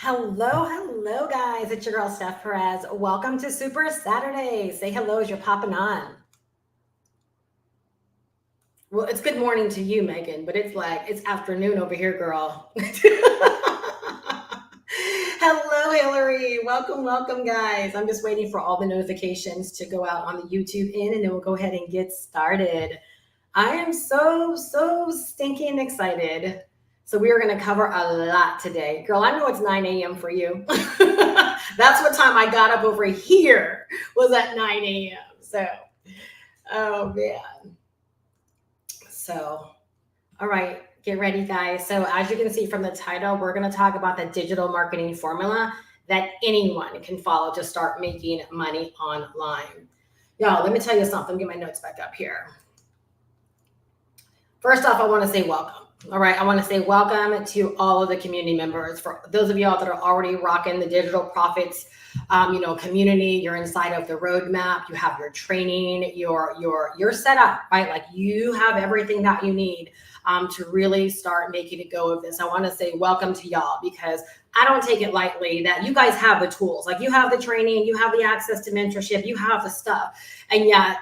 Hello, guys. It's your girl, Steph Perez. Welcome to Super Saturday. Say hello as you're popping on. Well, it's good morning to you, Megan, but it's afternoon over here, girl. Hello, Hillary. Welcome, guys. I'm just waiting for all the notifications to go out on the YouTube and then we'll go ahead and get started. I am so stinking excited. So we are going to cover a lot today. Girl, I know it's 9 a.m. for you. That's what time I got up over here, was at 9 a.m. So, oh man. So, all right, get ready, guys. So as you can see from the title, we're going to talk about the digital marketing formula that anyone can follow to start making money online. Y'all, let me tell you something. Get my notes back up here. First off, I want to say welcome. All right, I want to say welcome to all of the community members. For those of y'all that are already rocking the digital profits, community, you're inside of the roadmap, you have your training, you're set up, right? Like you have everything that you need to really start making a go of this. I want to say welcome to y'all because I don't take it lightly that you guys have the tools, like you have the training, you have the access to mentorship, you have the stuff. And yet,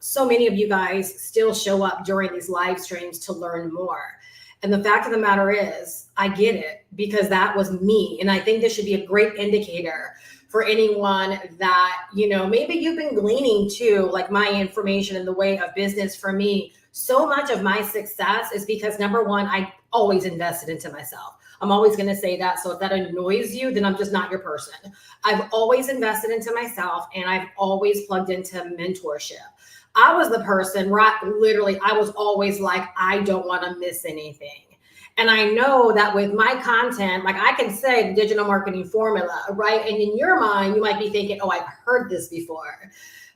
so many of you guys still show up during these live streams to learn more. And the fact of the matter is, I get it because that was me. And I think this should be a great indicator for anyone that, maybe you've been gleaning too, like my information in the way of business. For me, so much of my success is because number one, I always invested into myself. I'm always going to say that. So if that annoys you, then I'm just not your person. I've always invested into myself and I've always plugged into mentorship. I was the person, right? Literally, I was always like, I don't want to miss anything. And I know that with my content, like I can say the digital marketing formula, right? And in your mind, you might be thinking, oh, I've heard this before.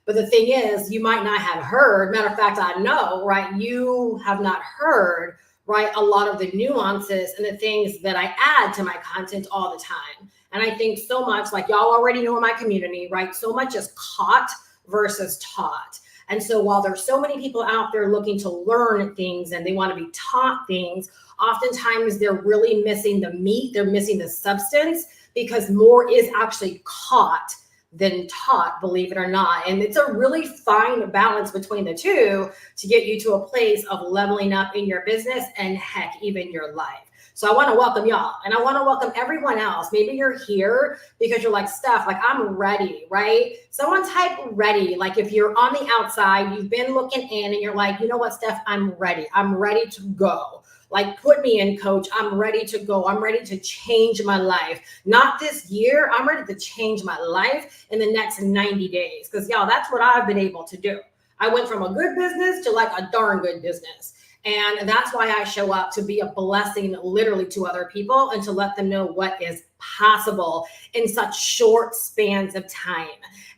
But the thing is, you might not have heard. Matter of fact, I know, right? You have not heard, right? A lot of the nuances and the things that I add to my content all the time. And I think so much, like y'all already know in my community, right? So much is caught versus taught. And so while there's so many people out there looking to learn things and they want to be taught things, oftentimes they're really missing the meat, they're missing the substance because more is actually caught than taught, believe it or not. And it's a really fine balance between the two to get you to a place of leveling up in your business and heck, even your life. So I want to welcome y'all and I want to welcome everyone else. Maybe you're here because you're like, Steph, like I'm ready, right? Someone type ready. Like if you're on the outside, you've been looking in and you're like, you know what, Steph, I'm ready. I'm ready to go. Like put me in, coach. I'm ready to go. I'm ready to change my life. Not this year. I'm ready to change my life in the next 90 days. Because y'all, that's what I've been able to do. I went from a good business to like a darn good business. And that's why I show up to be a blessing literally to other people and to let them know what is possible in such short spans of time.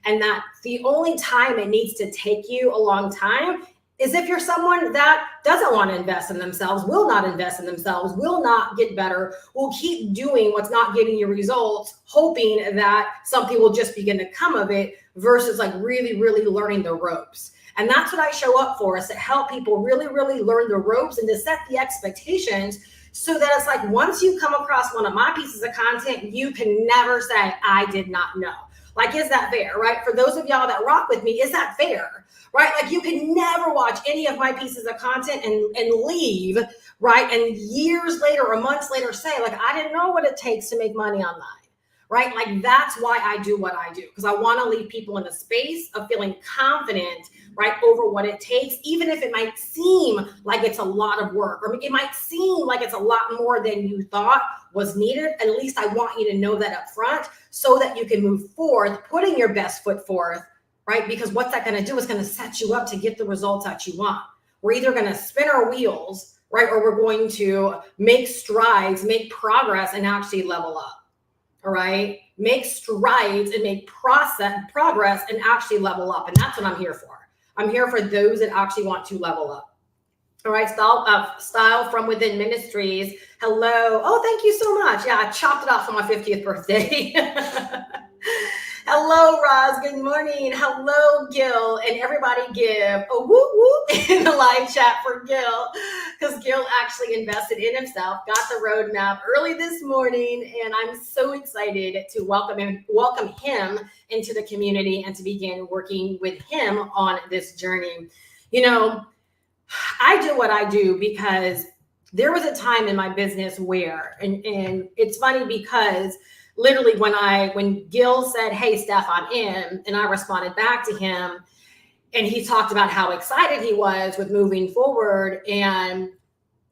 And that the only time it needs to take you a long time is if you're someone that doesn't want to invest in themselves, will not invest in themselves, will not get better, will keep doing what's not getting you results, hoping that something will just begin to come of it versus like really learning the ropes. And that's what I show up for, is to help people really learn the ropes and to set the expectations so that it's like once you come across one of my pieces of content, you can never say, I did not know. Like, is that fair, right? For those of y'all that rock with me, is that fair, right? Like you can never watch any of my pieces of content and leave, right? And years later or months later say, like, I didn't know what it takes to make money online. Right? Like that's why I do what I do, because I want to leave people in a space of feeling confident, right, over what it takes, even if it might seem like it's a lot of work, or it might seem like it's a lot more than you thought was needed. At least I want you to know that up front so that you can move forth, putting your best foot forth, right? Because what's that going to do is going to set you up to get the results that you want. We're either going to spin our wheels, right, or we're going to make strides, make progress, and actually level up. All right, make strides and make progress and actually level up. And that's what I'm here for. I'm here for those that actually want to level up. All right, Style from Within Ministries. Hello. Oh, thank you so much. Yeah, I chopped it off for my 50th birthday. Hello, Roz. Good morning. Hello, Gil. And everybody give a whoop whoop in the live chat for Gil, because Gil actually invested in himself, got the roadmap early this morning, and I'm so excited to welcome him into the community and to begin working with him on this journey. You know, I do what I do because there was a time in my business where, and it's funny because literally when Gil said, "Hey, Steph, I'm in," and I responded back to him, and he talked about how excited he was with moving forward. And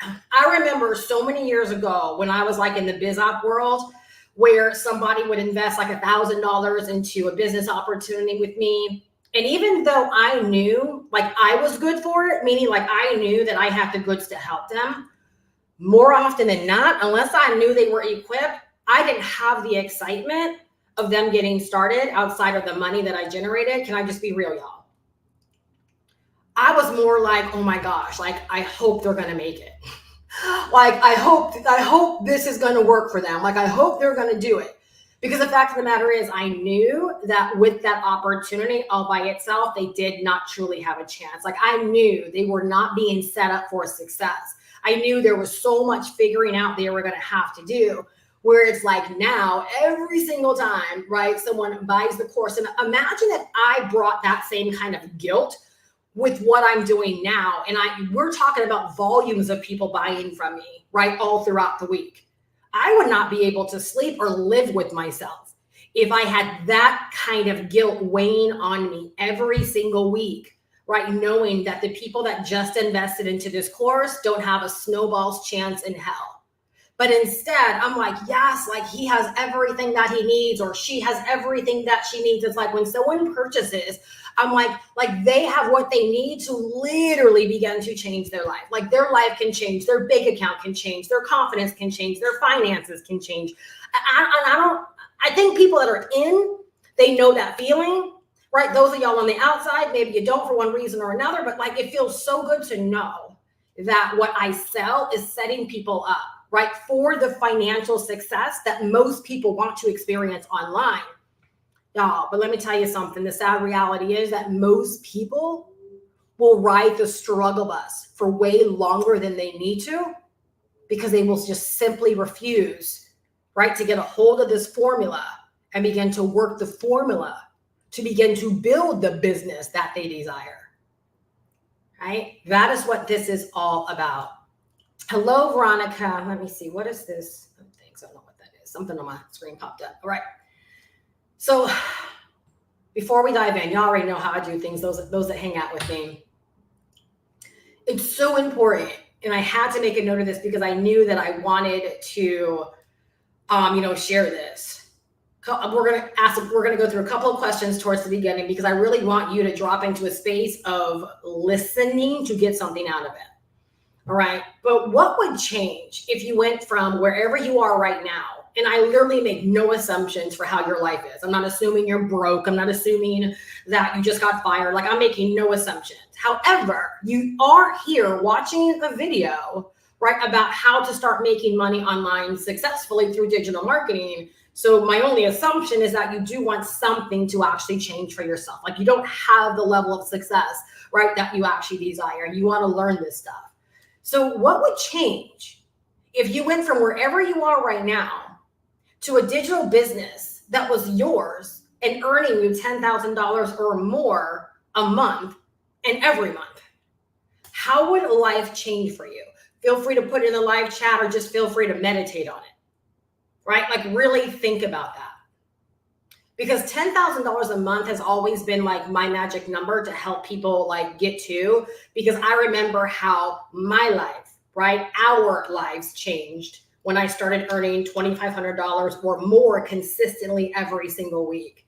I remember so many years ago when I was like in the biz op world, where somebody would invest like $1,000 into a business opportunity with me. And even though I knew like I was good for it, meaning like I knew that I had the goods to help them, more often than not, unless I knew they were equipped, I didn't have the excitement of them getting started outside of the money that I generated. Can I just be real, y'all? I was more like, oh my gosh, like I hope they're gonna make it. Like I hope this is gonna work for them. Like I hope they're gonna do it. Because the fact of the matter is, I knew that with that opportunity all by itself, they did not truly have a chance. Like I knew they were not being set up for success. I knew there was so much figuring out they were going to have to do, where it's like now every single time, right, someone buys the course. And imagine if I brought that same kind of guilt with what I'm doing now. And we're talking about volumes of people buying from me, right, all throughout the week. I would not be able to sleep or live with myself if I had that kind of guilt weighing on me every single week, right? Knowing that the people that just invested into this course don't have a snowball's chance in hell. But instead, I'm like, yes, like he has everything that he needs, or she has everything that she needs. It's like when someone purchases, I'm like they have what they need to literally begin to change their life. Like their life can change, their bank account can change, their confidence can change, their finances can change. I think people that are in, they know that feeling, right? Those of y'all on the outside, maybe you don't for one reason or another, but like it feels so good to know that what I sell is setting people up, right, for the financial success that most people want to experience online. Y'all, but let me tell you something. The sad reality is that most people will ride the struggle bus for way longer than they need to, because they will just simply refuse, right, to get a hold of this formula and begin to work the formula to begin to build the business that they desire, right? That is what this is all about. Hello, Veronica. Let me see. What is this? Thanks. I don't know what that is. Something on my screen popped up. All right. So before we dive in, y'all already know how I do things, those that hang out with me. It's so important. And I had to make a note of this because I knew that I wanted to, share this. We're going to go through a couple of questions towards the beginning, because I really want you to drop into a space of listening to get something out of it. All right. But what would change if you went from wherever you are right now? And I literally make no assumptions for how your life is. I'm not assuming you're broke. I'm not assuming that you just got fired. Like I'm making no assumptions. However, you are here watching a video, right, about how to start making money online successfully through digital marketing. So my only assumption is that you do want something to actually change for yourself. Like you don't have the level of success, right, that you actually desire. You want to learn this stuff. So what would change if you went from wherever you are right now to a digital business that was yours and earning you $10,000 or more a month and every month? How would life change for you? Feel free to put it in the live chat, or just feel free to meditate on it, right? Like really think about that. Because $10,000 a month has always been like my magic number to help people like get to, because I remember how my life, right, our lives changed when I started earning $2,500 or more consistently every single week,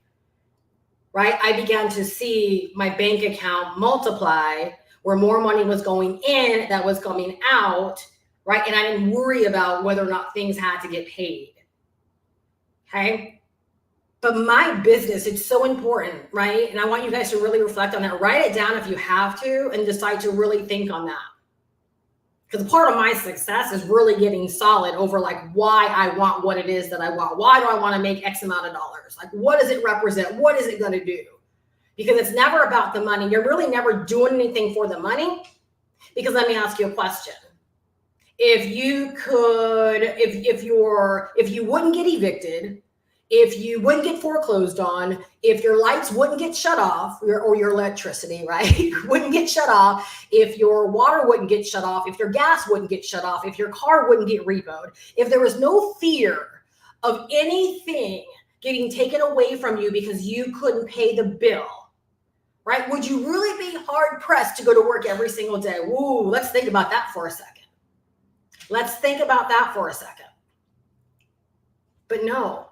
right? I began to see my bank account multiply, where more money was going in that was coming out, right? And I didn't worry about whether or not things had to get paid, okay? But my business, it's so important, right? And I want you guys to really reflect on that. Write it down if you have to, and decide to really think on that. Because part of my success is really getting solid over like why I want what it is that I want. Why do I want to make X amount of dollars? Like, what does it represent? What is it going to do? Because it's never about the money. You're really never doing anything for the money. Because let me ask you a question. If you could, if you wouldn't get evicted, if you wouldn't get foreclosed on, if your lights wouldn't get shut off, or your electricity, right, wouldn't get shut off, if your water wouldn't get shut off, if your gas wouldn't get shut off, if your car wouldn't get repoed, if there was no fear of anything getting taken away from you because you couldn't pay the bill, right, would you really be hard pressed to go to work every single day? Ooh, let's think about that for a second. Let's think about that for a second. But no.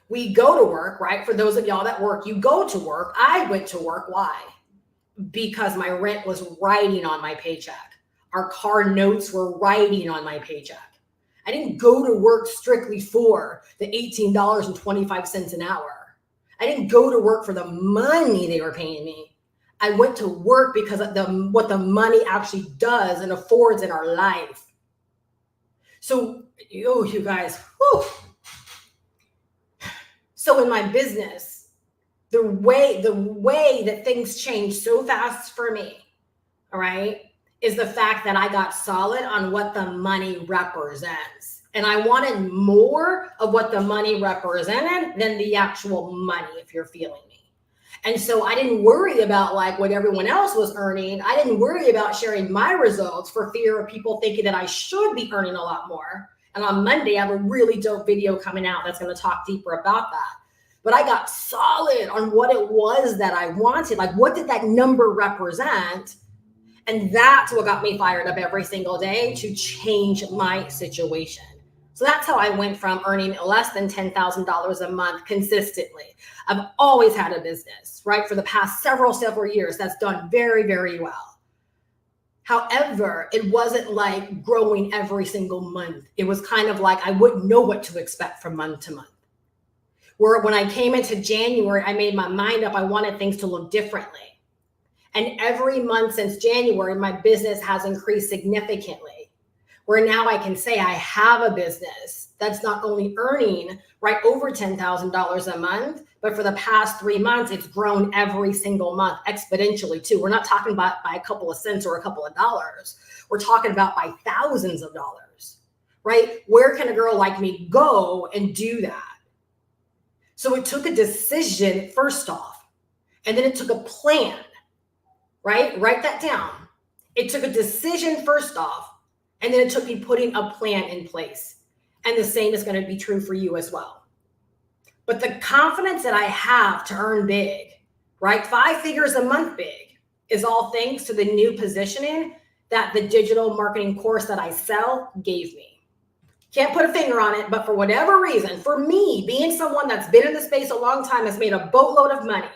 We go to work, right? For those of y'all that work, you go to work. I went to work. Why? Because my rent was riding on my paycheck. Our car notes were riding on my paycheck. I didn't go to work strictly for the $18.25 an hour. I didn't go to work for the money they were paying me. I went to work because of what the money actually does and affords in our life. So, you guys, whew. So in my business, the way that things change so fast for me, all right, is the fact that I got solid on what the money represents. And I wanted more of what the money represented than the actual money, if you're feeling me. And so I didn't worry about like what everyone else was earning. I didn't worry about sharing my results for fear of people thinking that I should be earning a lot more. And on Monday, I have a really dope video coming out that's going to talk deeper about that. But I got solid on what it was that I wanted. Like, what did that number represent? And that's what got me fired up every single day to change my situation. So that's how I went from earning less than $10,000 a month consistently. I've always had a business, right? For the past several years, that's done very, very well. However, it wasn't like growing every single month. It was kind of like I wouldn't know what to expect from month to month. Where when I came into January, I made my mind up. I wanted things to look differently. And every month since January, my business has increased significantly. Where now I can say I have a business that's not only earning right over $10,000 a month, but for the past 3 months, it's grown every single month exponentially too. We're not talking about by a couple of cents or a couple of dollars. We're talking about by thousands of dollars, right? Where can a girl like me go and do that? So it took a decision first off, and then it took a plan, right? Write that down. It took a decision first off, and then it took me putting a plan in place. And the same is going to be true for you as well. But the confidence that I have to earn big, right? 5 figures a month big is all thanks to the new positioning that the digital marketing course that I sell gave me. Can't put a finger on it, but for whatever reason, for me, being someone that's been in the space a long time, has made a boatload of money,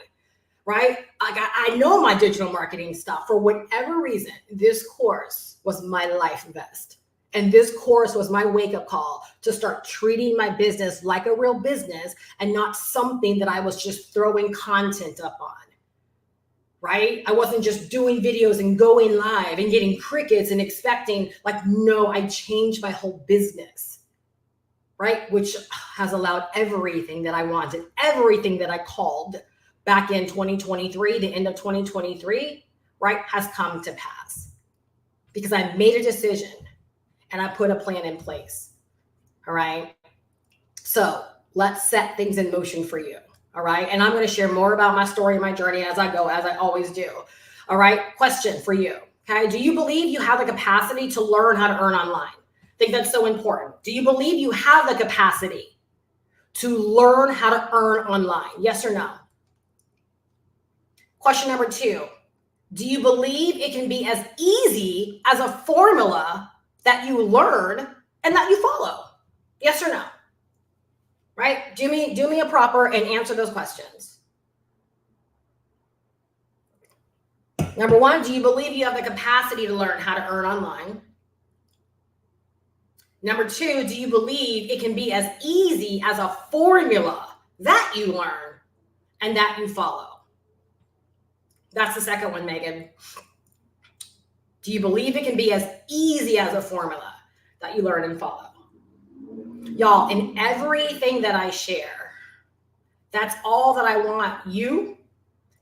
right? I know my digital marketing stuff. For whatever reason, this course was my life vest. And this course was my wake-up call to start treating my business like a real business and not something that I was just throwing content up on, right? I wasn't just doing videos and going live and getting crickets and expecting, like, no, I changed my whole business, right? Which has allowed everything that I wanted, everything that I called back in 2023, the end of 2023, right, has come to pass because I made a decision and I put a plan in place. All right. So let's set things in motion for you. All right. And I'm going to share more about my story and my journey as I go, as I always do. All right. Question for you. Okay. Do you believe you have the capacity to learn how to earn online? I think that's so important. Do you believe you have the capacity to learn how to earn online? Yes or no? Question number 2. Do you believe it can be as easy as a formula that you learn and that you follow? Yes or no? Right? Do me a proper and answer those questions. Number 1, do you believe you have the capacity to learn how to earn online? Number 2, do you believe it can be as easy as a formula that you learn and that you follow? That's the second one, Megan. Do you believe it can be as easy as a formula that you learn and follow? Y'all, in everything that I share, that's all that I want you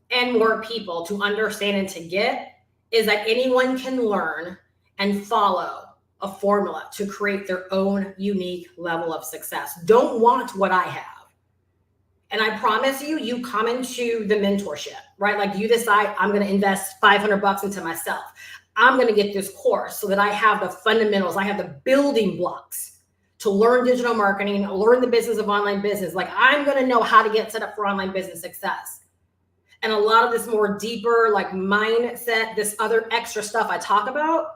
and more people to understand and to get, is that anyone can learn and follow a formula to create their own unique level of success. Don't want what I have. And I promise you, you come into the mentorship, right? Like you decide, I'm going to invest $500 into myself. I'm going to get this course so that I have the fundamentals. I have the building blocks to learn digital marketing, learn the business of online business. Like I'm going to know how to get set up for online business success. And a lot of this more deeper, like mindset, this other extra stuff I talk about,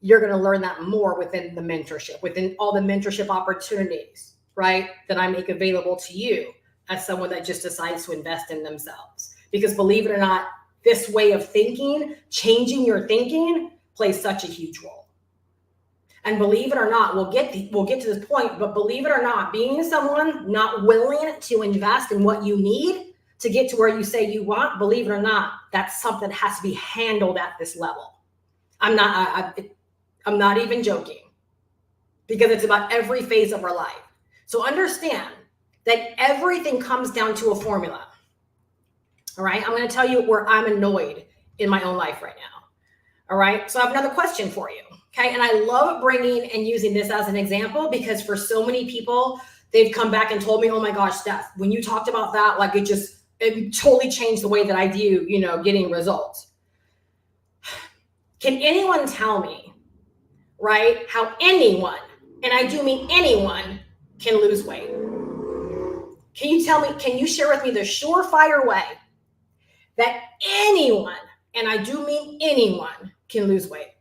you're going to learn that more within the mentorship, within all the mentorship opportunities, right? That I make available to you as someone that just decides to invest in themselves. Because believe it or not, this way of thinking, changing your thinking, plays such a huge role. And believe it or not, we'll get to this point, but believe it or not, being someone not willing to invest in what you need to get to where you say you want, believe it or not, that's something that has to be handled at this level. I'm not even joking, because it's about every phase of our life. So understand that everything comes down to a formula. All right. I'm going to tell you where I'm annoyed in my own life right now. All right. So I have another question for you. Okay. And I love bringing and using this as an example, because for so many people, they've come back and told me, oh my gosh, Steph, when you talked about that, like it totally changed the way that I view, getting results. Can anyone tell me, right, how anyone, and I do mean anyone, can lose weight? Can you tell me, can you share with me the surefire way that anyone, and I do mean anyone, can lose weight?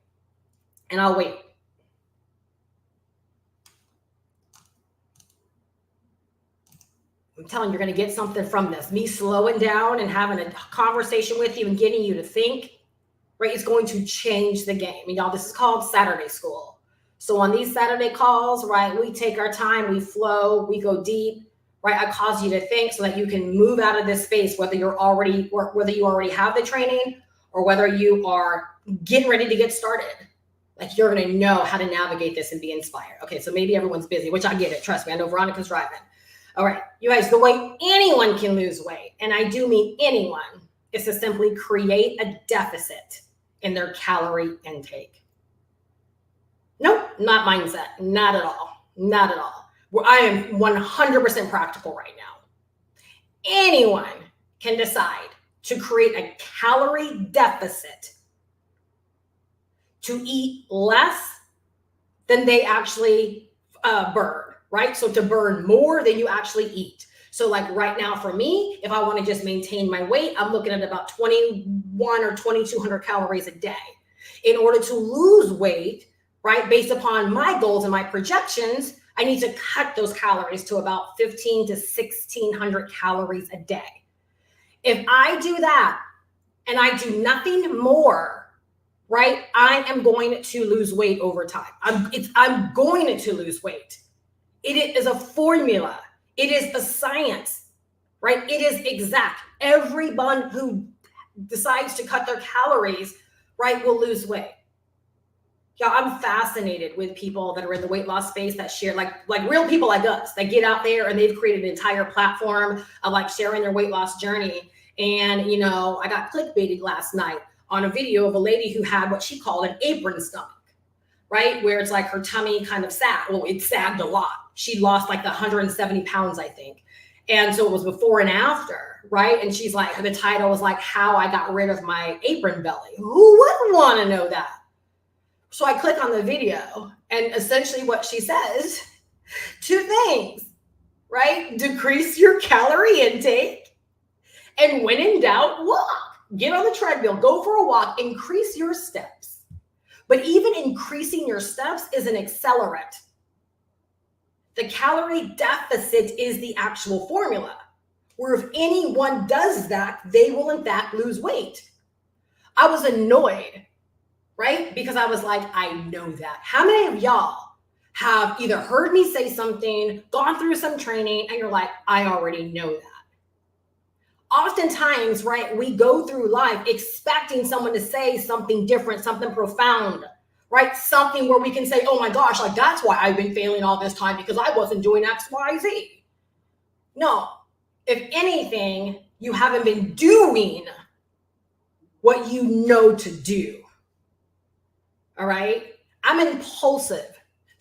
And I'll wait. I'm telling you, you're going to get something from this. Me slowing down and having a conversation with you and getting you to think, right, is going to change the game. Y'all, this is called Saturday school. So on these Saturday calls, right, we take our time, we flow, we go deep, right? I cause you to think so that you can move out of this space, whether you already have the training or whether you are getting ready to get started. Like you're going to know how to navigate this and be inspired. Okay, so maybe everyone's busy, which I get it. Trust me, I know Veronica's driving. All right, you guys, the way anyone can lose weight, and I do mean anyone, is to simply create a deficit in their calorie intake. Nope, not mindset, not at all, not at all. I am 100% practical right now. Anyone can decide to create a calorie deficit to eat less than they actually burn. Right? So to burn more than you actually eat. So like right now for me, if I want to just maintain my weight, I'm looking at about 21 or 2,200 calories a day. In order to lose weight, right, based upon my goals and my projections, I need to cut those calories to about 1,500 to 1,600 calories a day. If I do that and I do nothing more, right, I am going to lose weight over time. I'm going to lose weight. It is a formula. It is a science, right? It is exact. Everyone who decides to cut their calories, right, will lose weight. Yeah, I'm fascinated with people that are in the weight loss space that share, like real people like us, that get out there and they've created an entire platform of like sharing their weight loss journey. And, I got clickbaited last night on a video of a lady who had what she called an apron stomach, right? Where it's like her tummy kind of sagged. Well, it sagged a lot. She lost like 170 pounds, I think. And so it was before and after, right? And she's like, the title was like, how I got rid of my apron belly. Who wouldn't want to know that? So I click on the video, and essentially what she says, two things, right? Decrease your calorie intake. And when in doubt, walk. Get on the treadmill, go for a walk, increase your steps. But even increasing your steps is an accelerant. The calorie deficit is the actual formula, where if anyone does that, they will in fact lose weight. I was annoyed, right? Because I was like, I know that. How many of y'all have either heard me say something, gone through some training, and you're like, I already know that. Oftentimes, right, we go through life expecting someone to say something different, something profound, right? Something where we can say, oh my gosh, like that's why I've been failing all this time because I wasn't doing X, Y, Z. No, if anything, you haven't been doing what you know to do. All right. I'm impulsive.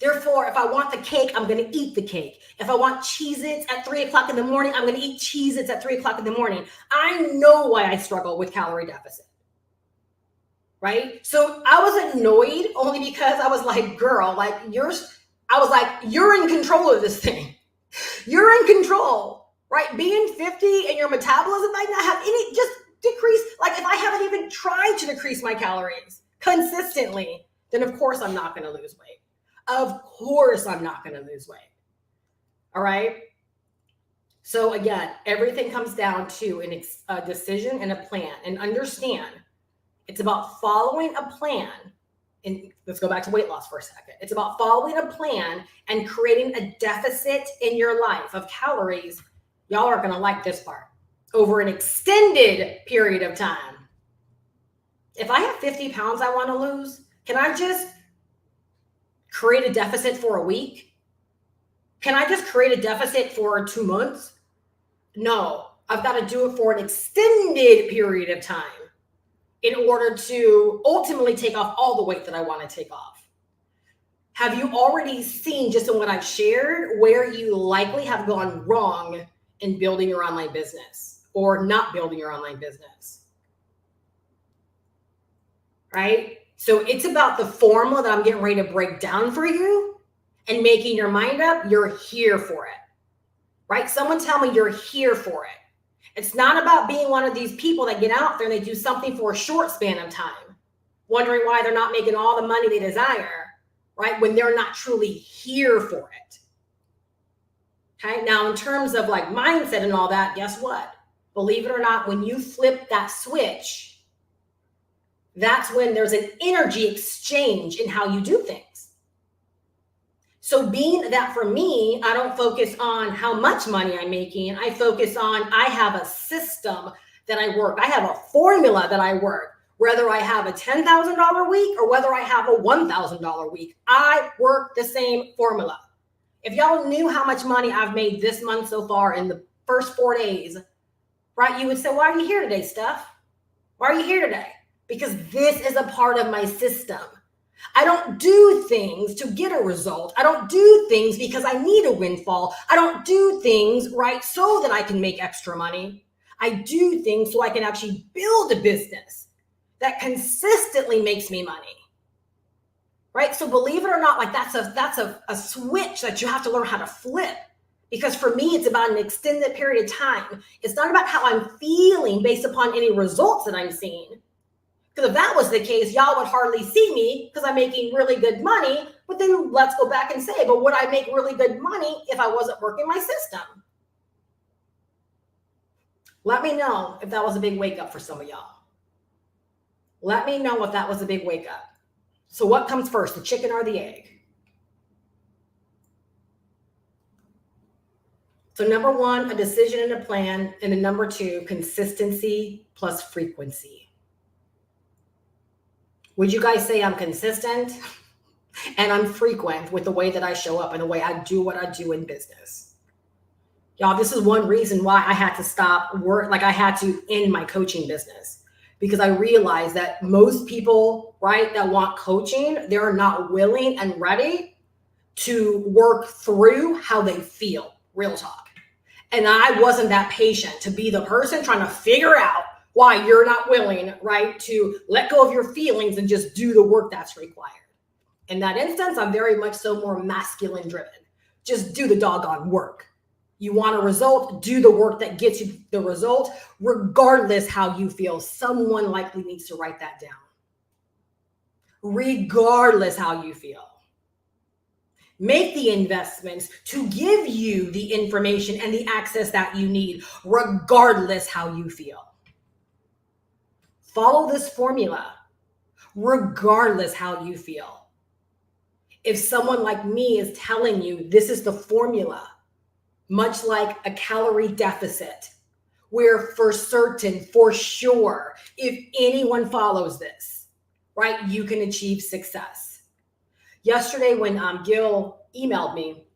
Therefore, if I want the cake, I'm going to eat the cake. If I want Cheez-Its at 3 o'clock in the morning, I'm going to eat Cheez-Its at 3 o'clock in the morning. I know why I struggle with calorie deficit. Right? So I was annoyed only because I was like, girl, like you're in control of this thing. You're in control, right? Being 50 and your metabolism might not have any, just decrease. Like if I haven't even tried to decrease my calories consistently, then of course I'm not going to lose weight. Of course I'm not going to lose weight. All right. So again, everything comes down to a decision and a plan. And understand, it's about following a plan. And let's go back to weight loss for a second. It's about following a plan and creating a deficit in your life of calories. Y'all are going to like this part. Over an extended period of time. If I have 50 pounds I want to lose, can I just create a deficit for a week? Can I just create a deficit for 2 months? No, I've got to do it for an extended period of time in order to ultimately take off all the weight that I want to take off. Have you already seen, just in what I've shared, where you likely have gone wrong in building your online business or not building your online business? Right? So it's about the formula that I'm getting ready to break down for you and making your mind up. You're here for it. Right? Someone tell me you're here for it. It's not about being one of these people that get out there and they do something for a short span of time, wondering why they're not making all the money they desire, right? When they're not truly here for it. Okay. Now, in terms of like mindset and all that, guess what? Believe it or not, when you flip that switch, that's when there's an energy exchange in how you do things. So being that for me, I don't focus on how much money I'm making. I focus on, I have a system that I work. I have a formula that I work, whether I have a $10,000 week or whether I have a $1,000 week. I work the same formula. If y'all knew how much money I've made this month so far in the first 4 days, right? You would say, why are you here today, Steph? Why are you here today? Because this is a part of my system. I don't do things to get a result. I don't do things because I need a windfall. I don't do things, right, so that I can make extra money. I do things so I can actually build a business that consistently makes me money, right? So believe it or not, like that's a switch that you have to learn how to flip. Because for me, it's about an extended period of time. It's not about how I'm feeling based upon any results that I'm seeing. Because if that was the case, y'all would hardly see me because I'm making really good money. But then let's go back and say, but would I make really good money if I wasn't working my system? Let me know if that was a big wake up for some of y'all. Let me know if that was a big wake up. So what comes first, the chicken or the egg? So number one, a decision and a plan. And then number two, consistency plus frequency. Would you guys say I'm consistent and I'm frequent with the way that I show up and the way I do what I do in business? Y'all, this is one reason why I had to stop work. Like I had to end my coaching business because I realized that most people, right, that want coaching, they're not willing and ready to work through how they feel, real talk. And I wasn't that patient to be the person trying to figure out why you're not willing, right, to let go of your feelings and just do the work that's required. In that instance, I'm very much so more masculine driven. Just do the doggone work. You want a result, do the work that gets you the result, regardless how you feel. Someone likely needs to write that down. Regardless how you feel. Make the investments to give you the information and the access that you need, regardless how you feel. Follow this formula, regardless how you feel. If someone like me is telling you this is the formula, much like a calorie deficit, where for certain, for sure, if anyone follows this, right, you can achieve success. Yesterday when Gil emailed me,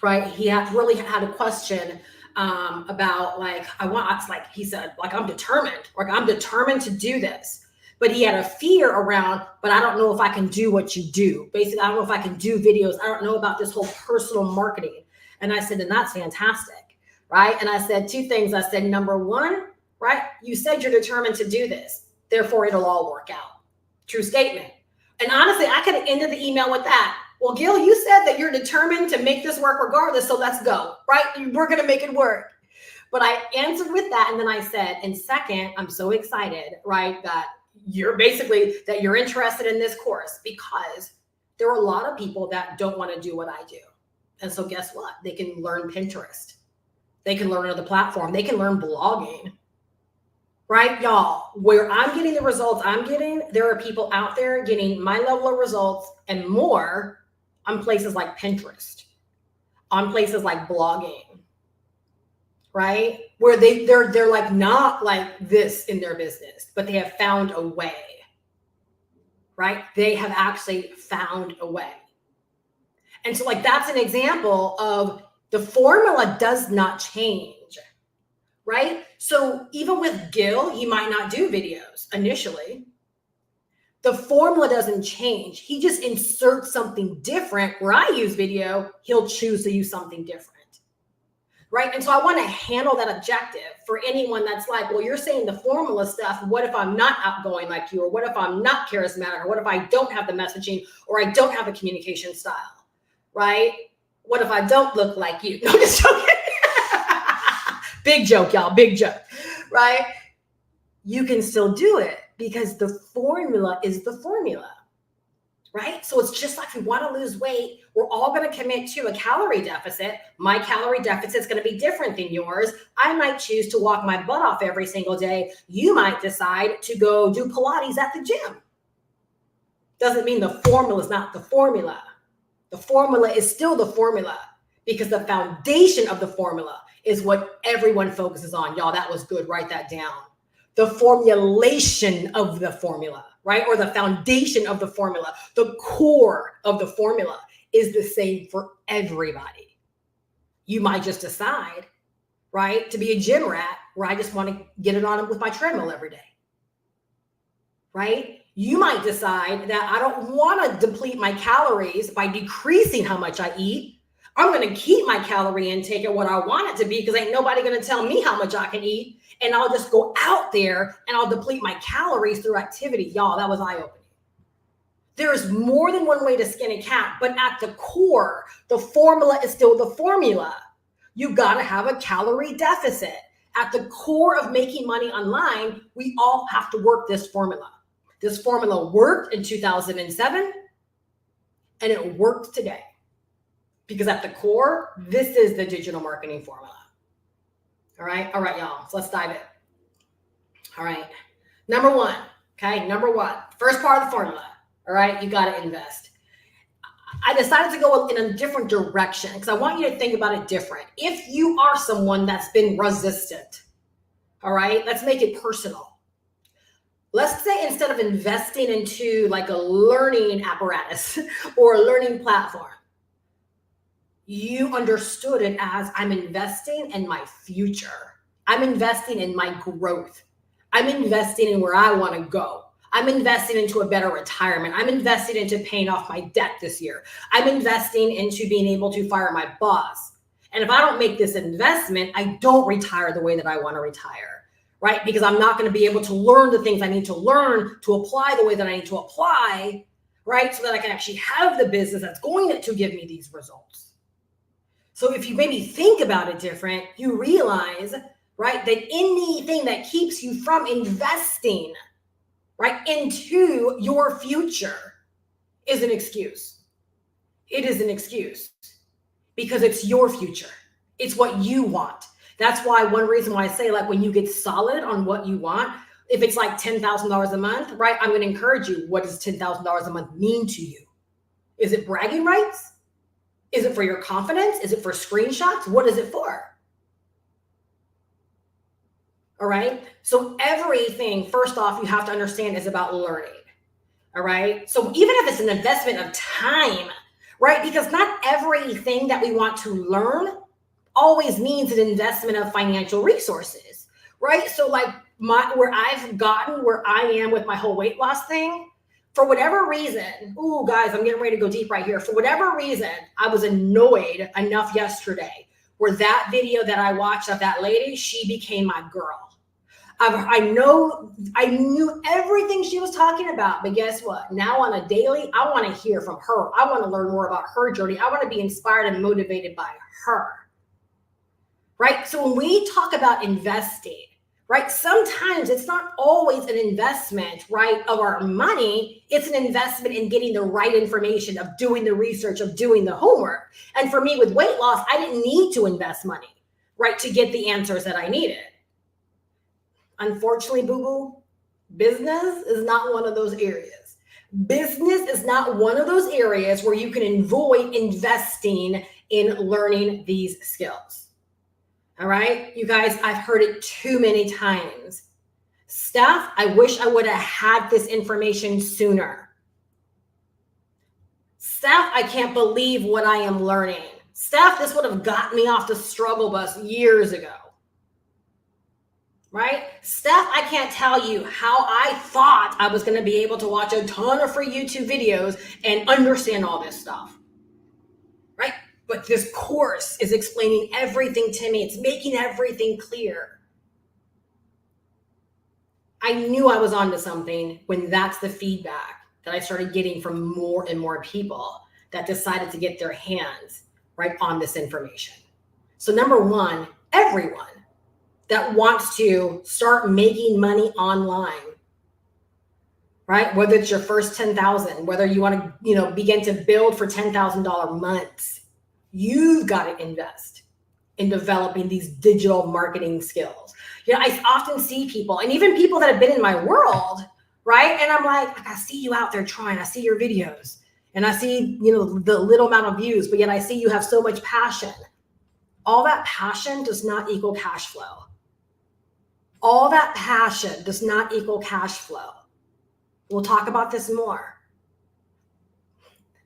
right, he really had a question about like, he said, like, I'm determined to do this. But he had a fear around, but I don't know if I can do what you do. Basically, I don't know if I can do videos. I don't know about this whole personal marketing. And I said, and that's fantastic, right? And I said two things. I said, number one, right, you said you're determined to do this. Therefore, it'll all work out. True statement. And honestly, I could have ended the email with that. Well, Gil, you said that you're determined to make this work regardless, so let's go, right? We're going to make it work. But I answered with that, and then I said, and second, I'm so excited, right, that you're interested in this course, because there are a lot of people that don't want to do what I do. And so guess what? They can learn Pinterest. They can learn another platform. They can learn blogging. Right, y'all, where I'm getting the results I'm getting, there are people out there getting my level of results and more on places like Pinterest, on places like blogging, right? Where they're like not like this in their business, but they have found a way, right? They have actually found a way. And so like, that's an example of the formula does not change, right? So even with Gil, he might not do videos initially. The formula doesn't change. He just inserts something different. Where I use video, he'll choose to use something different, right? And so I want to handle that objective for anyone that's like, well, you're saying the formula stuff. What if I'm not outgoing like you? Or what if I'm not charismatic? Or what if I don't have the messaging? Or I don't have the communication style, right? What if I don't look like you? No, just joking. Big joke, y'all, big joke, right? You can still do it because the formula is the formula, right? So it's just like, we want to lose weight. We're all going to commit to a calorie deficit. My calorie deficit is going to be different than yours. I might choose to walk my butt off every single day. You might decide to go do Pilates at the gym. Doesn't mean the formula is not the formula. The formula is still the formula, because the foundation of the formula is what everyone focuses on. Y'all, that was good. Write that down. The formulation of the formula, right? Or the foundation of the formula, the core of the formula is the same for everybody. You might just decide, right, to be a gym rat where I just want to get it on with my treadmill every day, right? You might decide that I don't want to deplete my calories by decreasing how much I eat. I'm going to keep my calorie intake at what I want it to be, because ain't nobody going to tell me how much I can eat. And I'll just go out there and I'll deplete my calories through activity. Y'all, that was eye-opening. There's more than one way to skin a cat, but at the core, the formula is still the formula. You got to have a calorie deficit. At the core of making money online, we all have to work this formula. This formula worked in 2007, and it works today. Because at the core, this is the digital marketing formula. All right, y'all. So let's dive in. All right. Number one. First part of the formula. All right, you got to invest. I decided to go in a different direction because I want you to think about it different. If you are someone that's been resistant, all right, let's make it personal. Let's say instead of investing into like a learning apparatus or a learning platform, you understood it as, I'm investing in my future. I'm investing in my growth. I'm investing in where I want to go. I'm investing into a better retirement. I'm investing into paying off my debt this year. I'm investing into being able to fire my boss. And if I don't make this investment, I don't retire the way that I want to retire, right? Because I'm not going to be able to learn the things I need to learn to apply the way that I need to apply, right? So that I can actually have the business that's going to give me these results. So if you maybe think about it different, you realize, right, that anything that keeps you from investing, right, into your future is an excuse. It is an excuse because it's your future. It's what you want. That's why one reason why I say, like, when you get solid on what you want, if it's like $10,000 a month, right, I'm going to encourage you. What does $10,000 a month mean to you? Is it bragging rights? Is it for your confidence? Is it for screenshots? What is it for? All right. So everything, first off, you have to understand is about learning. All right. So even if it's an investment of time, right? Because not everything that we want to learn always means an investment of financial resources, right? So like where I've gotten where I am with my whole weight loss thing, for whatever reason, ooh, guys, I'm getting ready to go deep right here. For whatever reason, I was annoyed enough yesterday where that video that I watched of that lady, she became my girl. I knew everything she was talking about, but guess what? Now on a daily, I want to hear from her. I want to learn more about her journey. I want to be inspired and motivated by her, right? So when we talk about investing, right, sometimes it's not always an investment, right, of our money. It's an investment in getting the right information, of doing the research, of doing the homework. And for me with weight loss, I didn't need to invest money, right, to get the answers that I needed. Unfortunately, boo-boo, business is not one of those areas. Business is not one of those areas where you can avoid investing in learning these skills. All right, you guys, I've heard it too many times. Steph, I wish I would have had this information sooner. Steph, I can't believe what I am learning. Steph, this would have gotten me off the struggle bus years ago. Right? Steph, I can't tell you how I thought I was going to be able to watch a ton of free YouTube videos and understand all this stuff. Right? But this course is explaining everything to me. It's making everything clear. I knew I was onto something when that's the feedback that I started getting from more and more people that decided to get their hands right on this information. So number one, everyone that wants to start making money online, right? Whether it's your first 10,000, whether you want to, begin to build for $10,000 months, you've got to invest in developing these digital marketing skills. I often see people, and even people that have been in my world, right? And I'm like, I see you out there trying, I see your videos, and I see, the little amount of views, but yet I see you have so much passion. All that passion does not equal cash flow. All that passion does not equal cash flow. We'll talk about this more.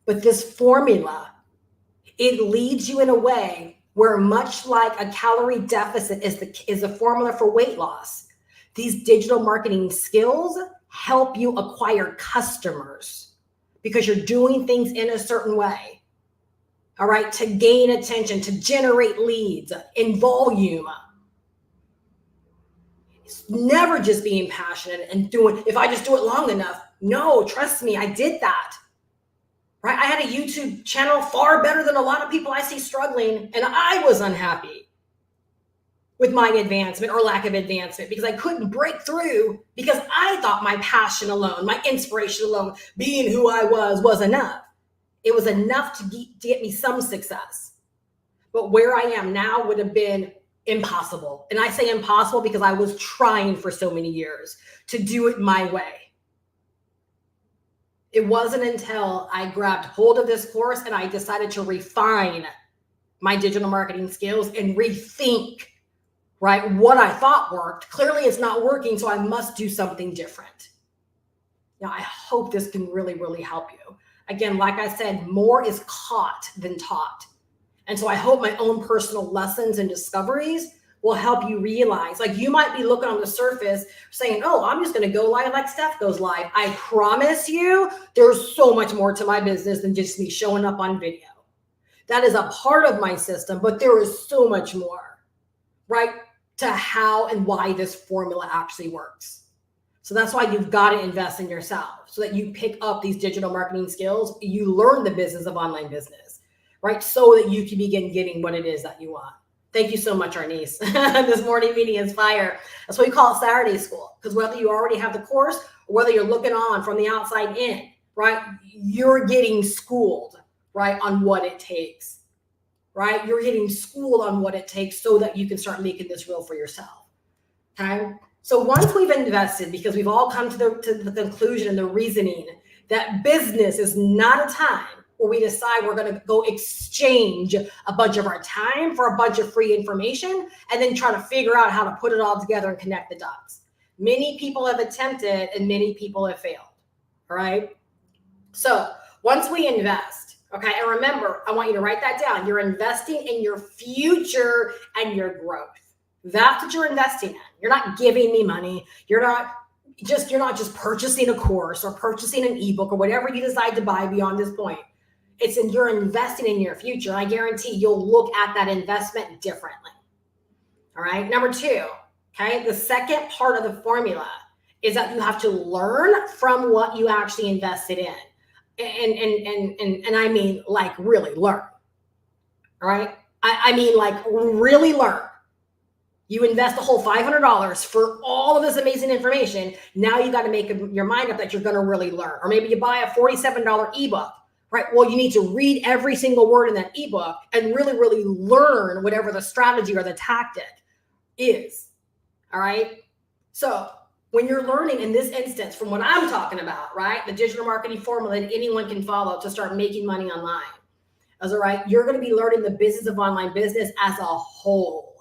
But this formula, it leads you in a way where, much like a calorie deficit is the formula for weight loss, these digital marketing skills help you acquire customers because you're doing things in a certain way. All right, to gain attention, to generate leads in volume. It's never just being passionate and doing, if I just do it long enough. No, trust me, I did that. Right? I had a YouTube channel far better than a lot of people I see struggling, and I was unhappy with my advancement or lack of advancement because I couldn't break through because I thought my passion alone, my inspiration alone, being who I was enough. It was enough to get me some success. But where I am now would have been impossible. And I say impossible because I was trying for so many years to do it my way. It wasn't until I grabbed hold of this course and I decided to refine my digital marketing skills and rethink, right, what I thought worked. Clearly it's not working, so I must do something different. Now, I hope this can really, really help you. Again, like I said, more is caught than taught. And so I hope my own personal lessons and discoveries will help you realize, like, you might be looking on the surface saying, oh, I'm just going to go live like Steph goes live. I promise you, there's so much more to my business than just me showing up on video. That is a part of my system, but there is so much more, right, to how and why this formula actually works. So that's why you've got to invest in yourself so that you pick up these digital marketing skills. You learn the business of online business, right? So that you can begin getting what it is that you want. Thank you so much, Arnice. This morning meeting is fire. That's what we call it Saturday school, because whether you already have the course or whether you're looking on from the outside in, right, you're getting schooled, right, on what it takes, right? You're getting schooled on what it takes so that you can start making this real for yourself, okay? So once we've invested, because we've all come to the conclusion and the reasoning that business is not a time where we decide we're going to go exchange a bunch of our time for a bunch of free information and then try to figure out how to put it all together and connect the dots. Many people have attempted and many people have failed. All right. So once we invest, okay, and remember, I want you to write that down. You're investing in your future and your growth. That's what you're investing in. You're not giving me money. You're not just purchasing a course or purchasing an ebook or whatever you decide to buy beyond this point. You're investing in your future. I guarantee you'll look at that investment differently. All right. Number two, okay, the second part of the formula is that you have to learn from what you actually invested in. And I mean, like, really learn. All right. I mean, like, really learn. You invest a whole $500 for all of this amazing information. Now you got to make your mind up that you're going to really learn. Or maybe you buy a $47 ebook, right? Well, you need to read every single word in that ebook and really, really learn whatever the strategy or the tactic is. All right. So when you're learning in this instance from what I'm talking about, right? The digital marketing formula that anyone can follow to start making money online. All right. You're going to be learning the business of online business as a whole.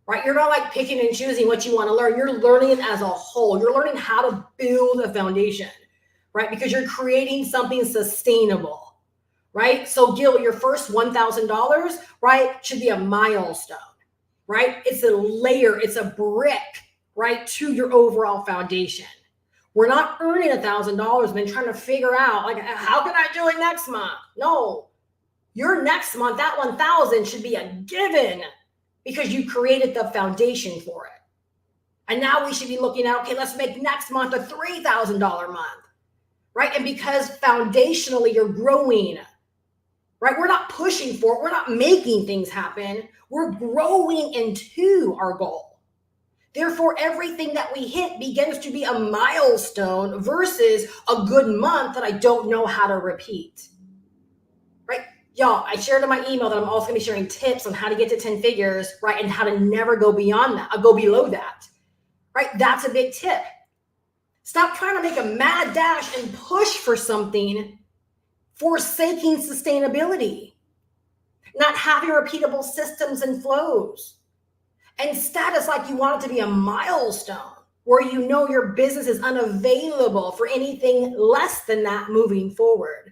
Right? You're not like picking and choosing what you want to learn. You're learning it as a whole. You're learning how to build a foundation, right? Because you're creating something sustainable, right? So Gil, your first $1,000, right, should be a milestone, right? It's a layer, it's a brick, right, to your overall foundation. We're not earning $1,000 and then trying to figure out, like, how can I do it next month? No, your next month, that 1,000 should be a given, because you created the foundation for it. And now we should be looking at, okay, let's make next month a $3,000 month, right? And because foundationally you're growing, right? We're not pushing for it. We're not making things happen. We're growing into our goal. Therefore, everything that we hit begins to be a milestone versus a good month that I don't know how to repeat, right? Y'all, I shared in my email that I'm also going to be sharing tips on how to get to 10 figures, right? And how to never go beyond that, go below that, right? That's a big tip. Stop trying to make a mad dash and push for something, forsaking sustainability, not having repeatable systems and flows. Instead, it's like you want it to be a milestone where you know your business is unavailable for anything less than that moving forward.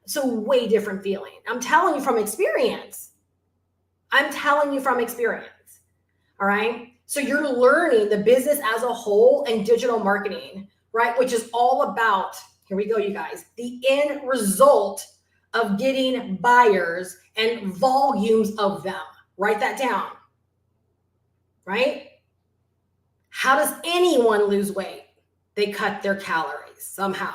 It's a way different feeling. I'm telling you from experience. All right. So you're learning the business as a whole and digital marketing, right? Which is all about, here we go, you guys, the end result of getting buyers and volumes of them. Write that down, right? How does anyone lose weight? They cut their calories somehow.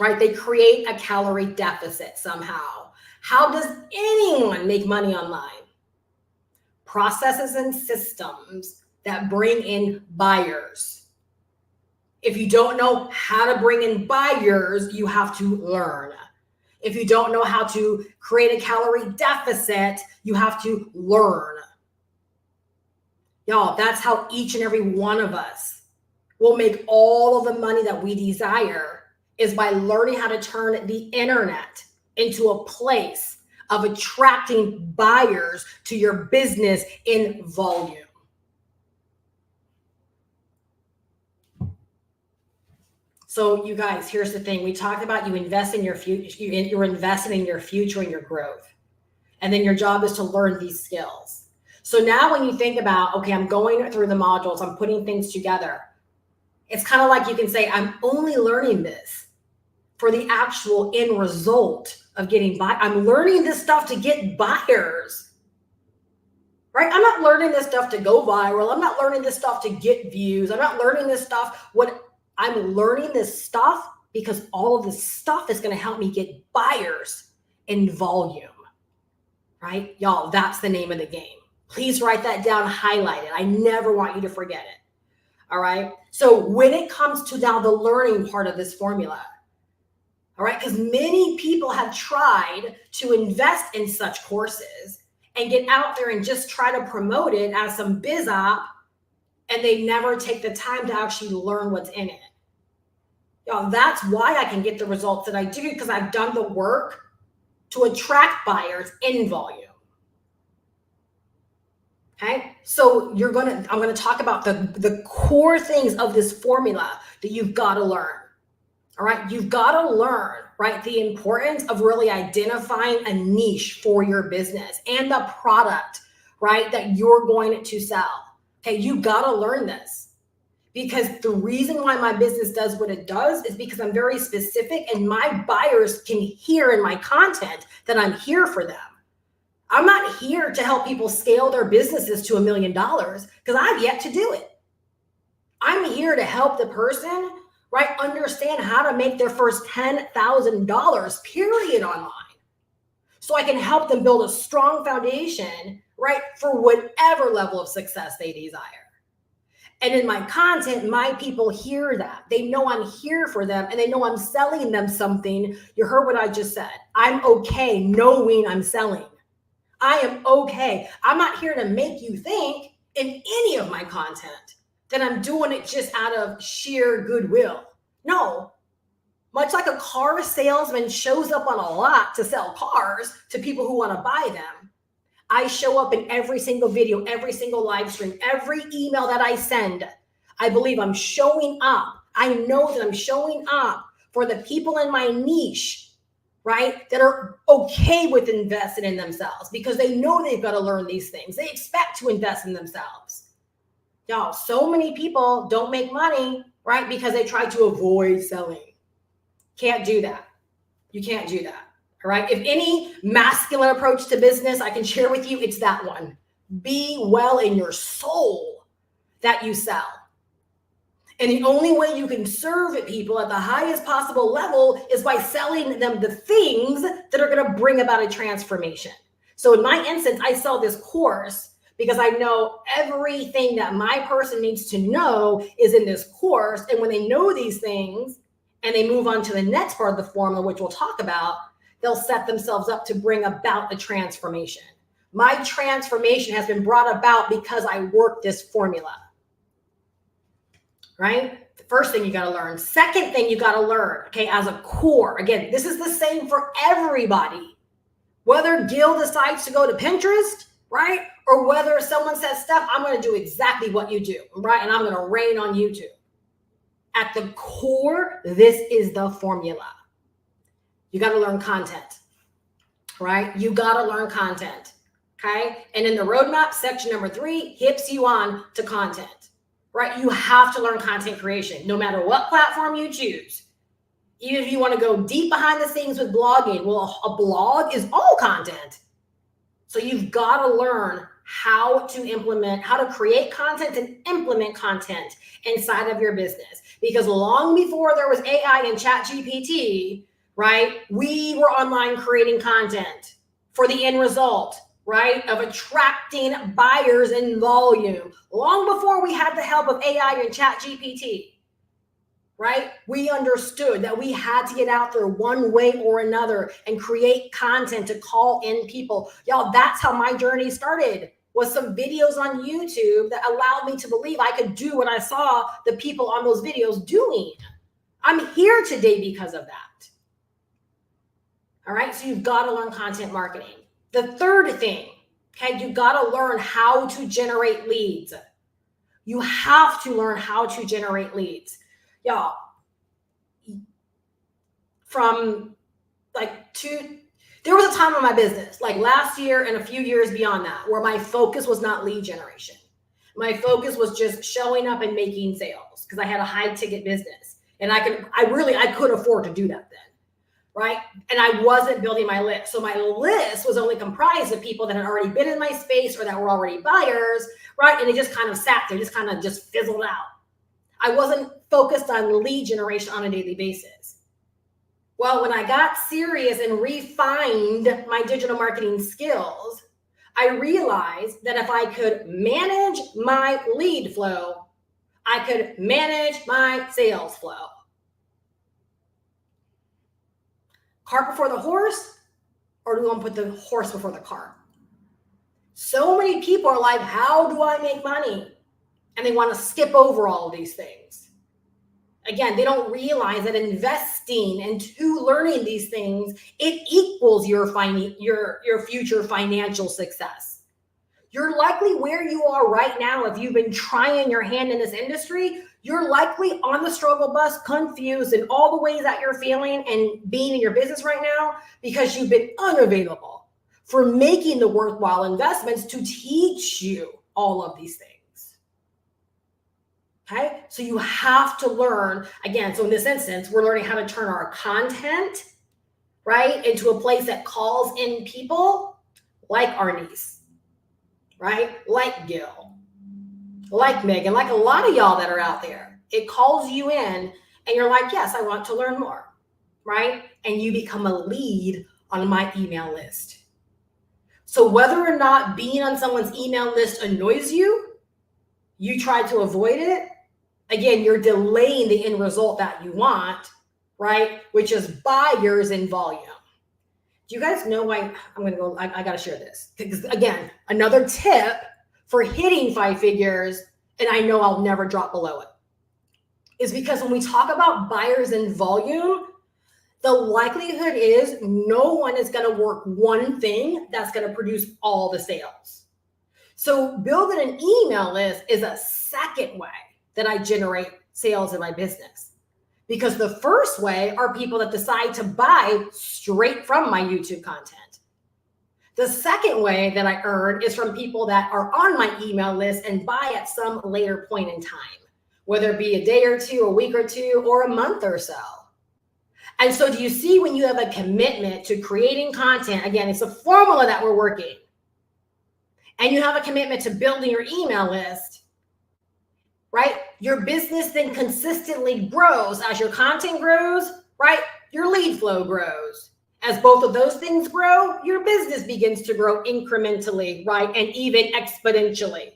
Right? They create a calorie deficit somehow. How does anyone make money online? Processes and systems that bring in buyers. If you don't know how to bring in buyers, you have to learn. If you don't know how to create a calorie deficit, you have to learn. Y'all, that's how each and every one of us will make all of the money that we desire, is by learning how to turn the internet into a place of attracting buyers to your business in volume. So you guys, here's the thing. We talked about you invest in your future. You're investing in your future and your growth. And then your job is to learn these skills. So now when you think about, okay, I'm going through the modules, I'm putting things together. It's kind of like you can say, I'm only learning this for the actual end result of getting buyers. I'm learning this stuff to get buyers, right? I'm not learning this stuff to go viral. I'm not learning this stuff to get views. I'm not learning this stuff. I'm learning this stuff because all of this stuff is going to help me get buyers in volume, right? Y'all, that's the name of the game. Please write that down, highlight it. I never want you to forget it. All right. So when it comes to now the learning part of this formula, all right, because many people have tried to invest in such courses and get out there and just try to promote it as some biz op, and they never take the time to actually learn what's in it. Y'all, that's why I can get the results that I do, because I've done the work to attract buyers in volume. Okay, so I'm going to talk about the core things of this formula that you've got to learn. All right, you've got to learn, right, the importance of really identifying a niche for your business and the product, right, that you're going to sell. Okay, you got to learn this, because the reason why my business does what it does is because I'm very specific, and my buyers can hear in my content that I'm here for them. I'm not here to help people scale their businesses to $1 million, because I've yet to do it. I'm here to help the person, right, understand how to make their first $10,000, period, online. So I can help them build a strong foundation, right, for whatever level of success they desire. And in my content, my people hear that. They know I'm here for them, and they know I'm selling them something. You heard what I just said. I'm okay knowing I'm selling. I am okay. I'm not here to make you think in any of my content that I'm doing it just out of sheer goodwill. No. Much like a car salesman shows up on a lot to sell cars to people who want to buy them, I show up in every single video, every single live stream, every email that I send. I believe I'm showing up. I know that I'm showing up for the people in my niche, right, that are okay with investing in themselves, because they know they've got to learn these things. They expect to invest in themselves. Y'all, so many people don't make money, right, because they try to avoid selling. Can't do that. You can't do that. All right. If any masculine approach to business I can share with you, it's that one. Be well in your soul that you sell. And the only way you can serve people at the highest possible level is by selling them the things that are going to bring about a transformation. So in my instance, I sell this course because I know everything that my person needs to know is in this course. And when they know these things and they move on to the next part of the formula, which we'll talk about, they'll set themselves up to bring about a transformation. My transformation has been brought about because I worked this formula. Right? The first thing you got to learn. Second thing you got to learn, okay, as a core. Again, this is the same for everybody. Whether Gil decides to go to Pinterest, right? Or whether someone says, Steph, I'm going to do exactly what you do, right? And I'm going to reign on YouTube. At the core, this is the formula. You got to learn content, right? You got to learn content, okay? And in the roadmap, section number 3 hips you on to content, right? You have to learn content creation, no matter what platform you choose. Even if you want to go deep behind the scenes with blogging, well, a blog is all content. So you've got to learn how to implement, how to create content and implement content inside of your business. Because long before there was AI and ChatGPT, right, we were online creating content for the end result, right, of attracting buyers in volume. Long before we had the help of AI and ChatGPT, right, we understood that we had to get out there one way or another and create content to call in people. Y'all, that's how my journey started, was some videos on YouTube that allowed me to believe I could do what I saw the people on those videos doing. I'm here today because of that. All right, so you've got to learn content marketing. The third thing, okay, you've got to learn how to generate leads. You have to learn how to generate leads. Y'all, there was a time in my business, like last year and a few years beyond that, where my focus was not lead generation. My focus was just showing up and making sales, because I had a high ticket business, and I could afford to do that then. Right? And I wasn't building my list. So my list was only comprised of people that had already been in my space or that were already buyers, right? And it just kind of sat there, just fizzled out. I wasn't focused on lead generation on a daily basis. Well, when I got serious and refined my digital marketing skills, I realized that if I could manage my lead flow, I could manage my sales flow. Cart before the horse, or do we want to put the horse before the cart? So many people are like, how do I make money? And they want to skip over all of these things. Again, they don't realize that investing into learning these things, it equals your future financial success. You're likely where you are right now. If you've been trying your hand in this industry, you're likely on the struggle bus, confused in all the ways that you're feeling and being in your business right now because you've been unavailable for making the worthwhile investments to teach you all of these things. Okay, so you have to learn again. So in this instance, we're learning how to turn our content, right, into a place that calls in people like our niece, right? Like Gil, like Megan, like a lot of y'all that are out there. It calls you in and you're like, yes, I want to learn more, right? And you become a lead on my email list. So whether or not being on someone's email list annoys you, you try to avoid it. Again, you're delaying the end result that you want, right? Which is buyers in volume. Do you guys know why I'm going to go? I got to share this. Because again, another tip for hitting 5 figures, and I know I'll never drop below it, is because when we talk about buyers in volume, the likelihood is no one is going to work one thing that's going to produce all the sales. So building an email list is a second way that I generate sales in my business. Because the first way are people that decide to buy straight from my YouTube content. The second way that I earn is from people that are on my email list and buy at some later point in time, whether it be a day or two, a week or two, or a month or so. And so do you see when you have a commitment to creating content, again, it's a formula that we're working, and you have a commitment to building your email list, right? Your business then consistently grows as your content grows, right? Your lead flow grows. As both of those things grow, your business begins to grow incrementally, right? And even exponentially.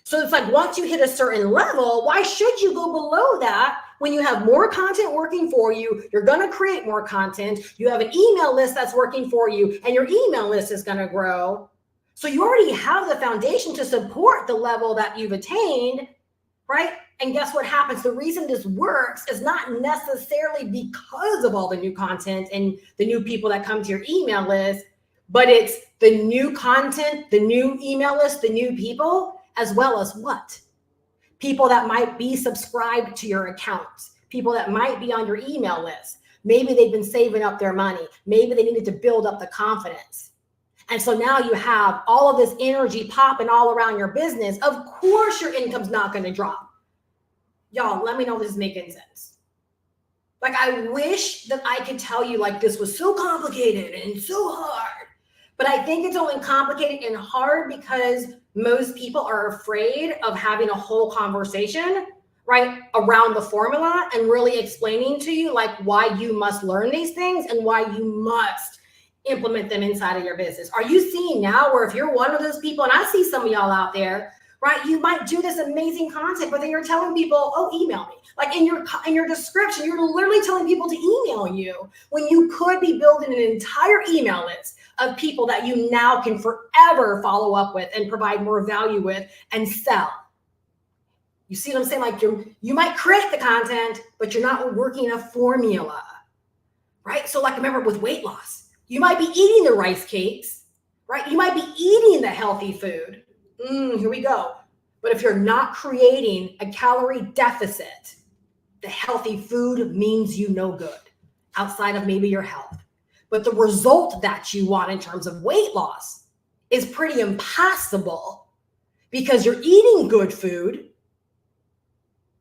So it's like once you hit a certain level, why should you go below that when you have more content working for you? You're going to create more content. You have an email list that's working for you, and your email list is going to grow. So you already have the foundation to support the level that you've attained, right? And guess what happens? The reason this works is not necessarily because of all the new content and the new people that come to your email list, but it's the new content, the new email list, the new people, as well as what? People that might be subscribed to your account, people that might be on your email list. Maybe they've been saving up their money. Maybe they needed to build up the confidence. And so now you have all of this energy popping all around your business. Of course, your income's not going to drop. Y'all, let me know if this is making sense. Like, I wish that I could tell you like this was so complicated and so hard, but I think it's only complicated and hard because most people are afraid of having a whole conversation, right, around the formula and really explaining to you like why you must learn these things and why you must implement them inside of your business. Are you seeing now where if you're one of those people, and I see some of y'all out there, right, you might do this amazing content, but then you're telling people, oh, email me. Like in your description, you're literally telling people to email you when you could be building an entire email list of people that you now can forever follow up with and provide more value with and sell. You see what I'm saying? Like you might create the content, but you're not working a formula, right? So like remember with weight loss, you might be eating the rice cakes, right? You might be eating the healthy food. Here we go. But if you're not creating a calorie deficit, the healthy food means you no good outside of maybe your health. But the result that you want in terms of weight loss is pretty impossible because you're eating good food,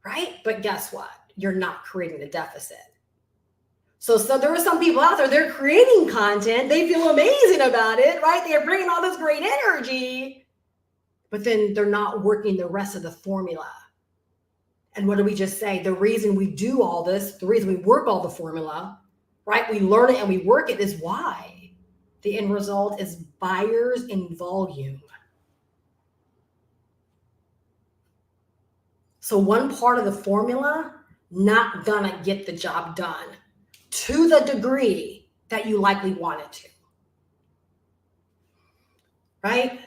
right? But guess what? You're not creating a deficit. So there are some people out there, they're creating content. They feel amazing about it, right? They're bringing all this great energy, but then they're not working the rest of the formula. And what did we just say? The reason we do all this, the reason we work all the formula, right? We learn it and we work it is why. The end result is buyers in volume. So one part of the formula, not gonna get the job done to the degree that you likely want it to, right?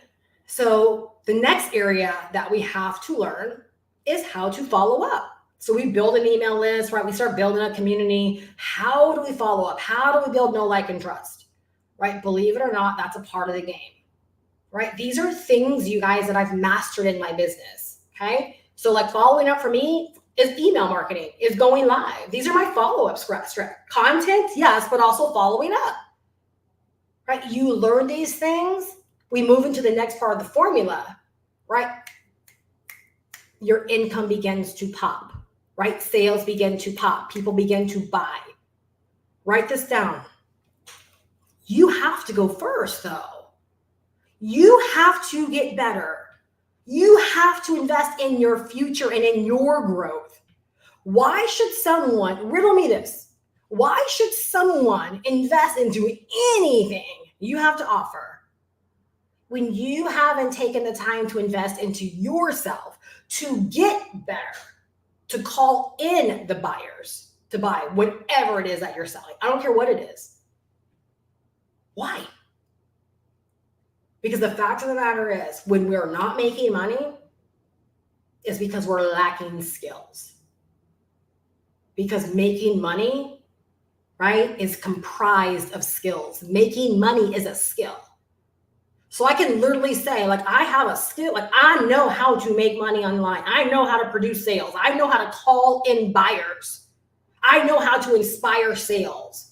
So the next area that we have to learn is how to follow up. So we build an email list, right? We start building a community. How do we follow up? How do we build know, like, and trust, right? Believe it or not, that's a part of the game, right? These are things, you guys, that I've mastered in my business, okay? So like following up for me is email marketing, is going live. These are my follow-up content, yes, but also following up, right? You learn these things, we move into the next part of the formula, right? Your income begins to pop, right? Sales begin to pop. People begin to buy. Write this down. You have to go first, though. You have to get better. You have to invest in your future and in your growth. Why should someone, riddle me this, why should someone invest into anything you have to offer when you haven't taken the time to invest into yourself to get better, to call in the buyers to buy whatever it is that you're selling? I don't care what it is. Why? Because the fact of the matter is, when we're not making money, is because we're lacking skills. Because making money, right, is comprised of skills. Making money is a skill. So I can literally say, like, I have a skill. Like, I know how to make money online. I know how to produce sales. I know how to call in buyers. I know how to inspire sales.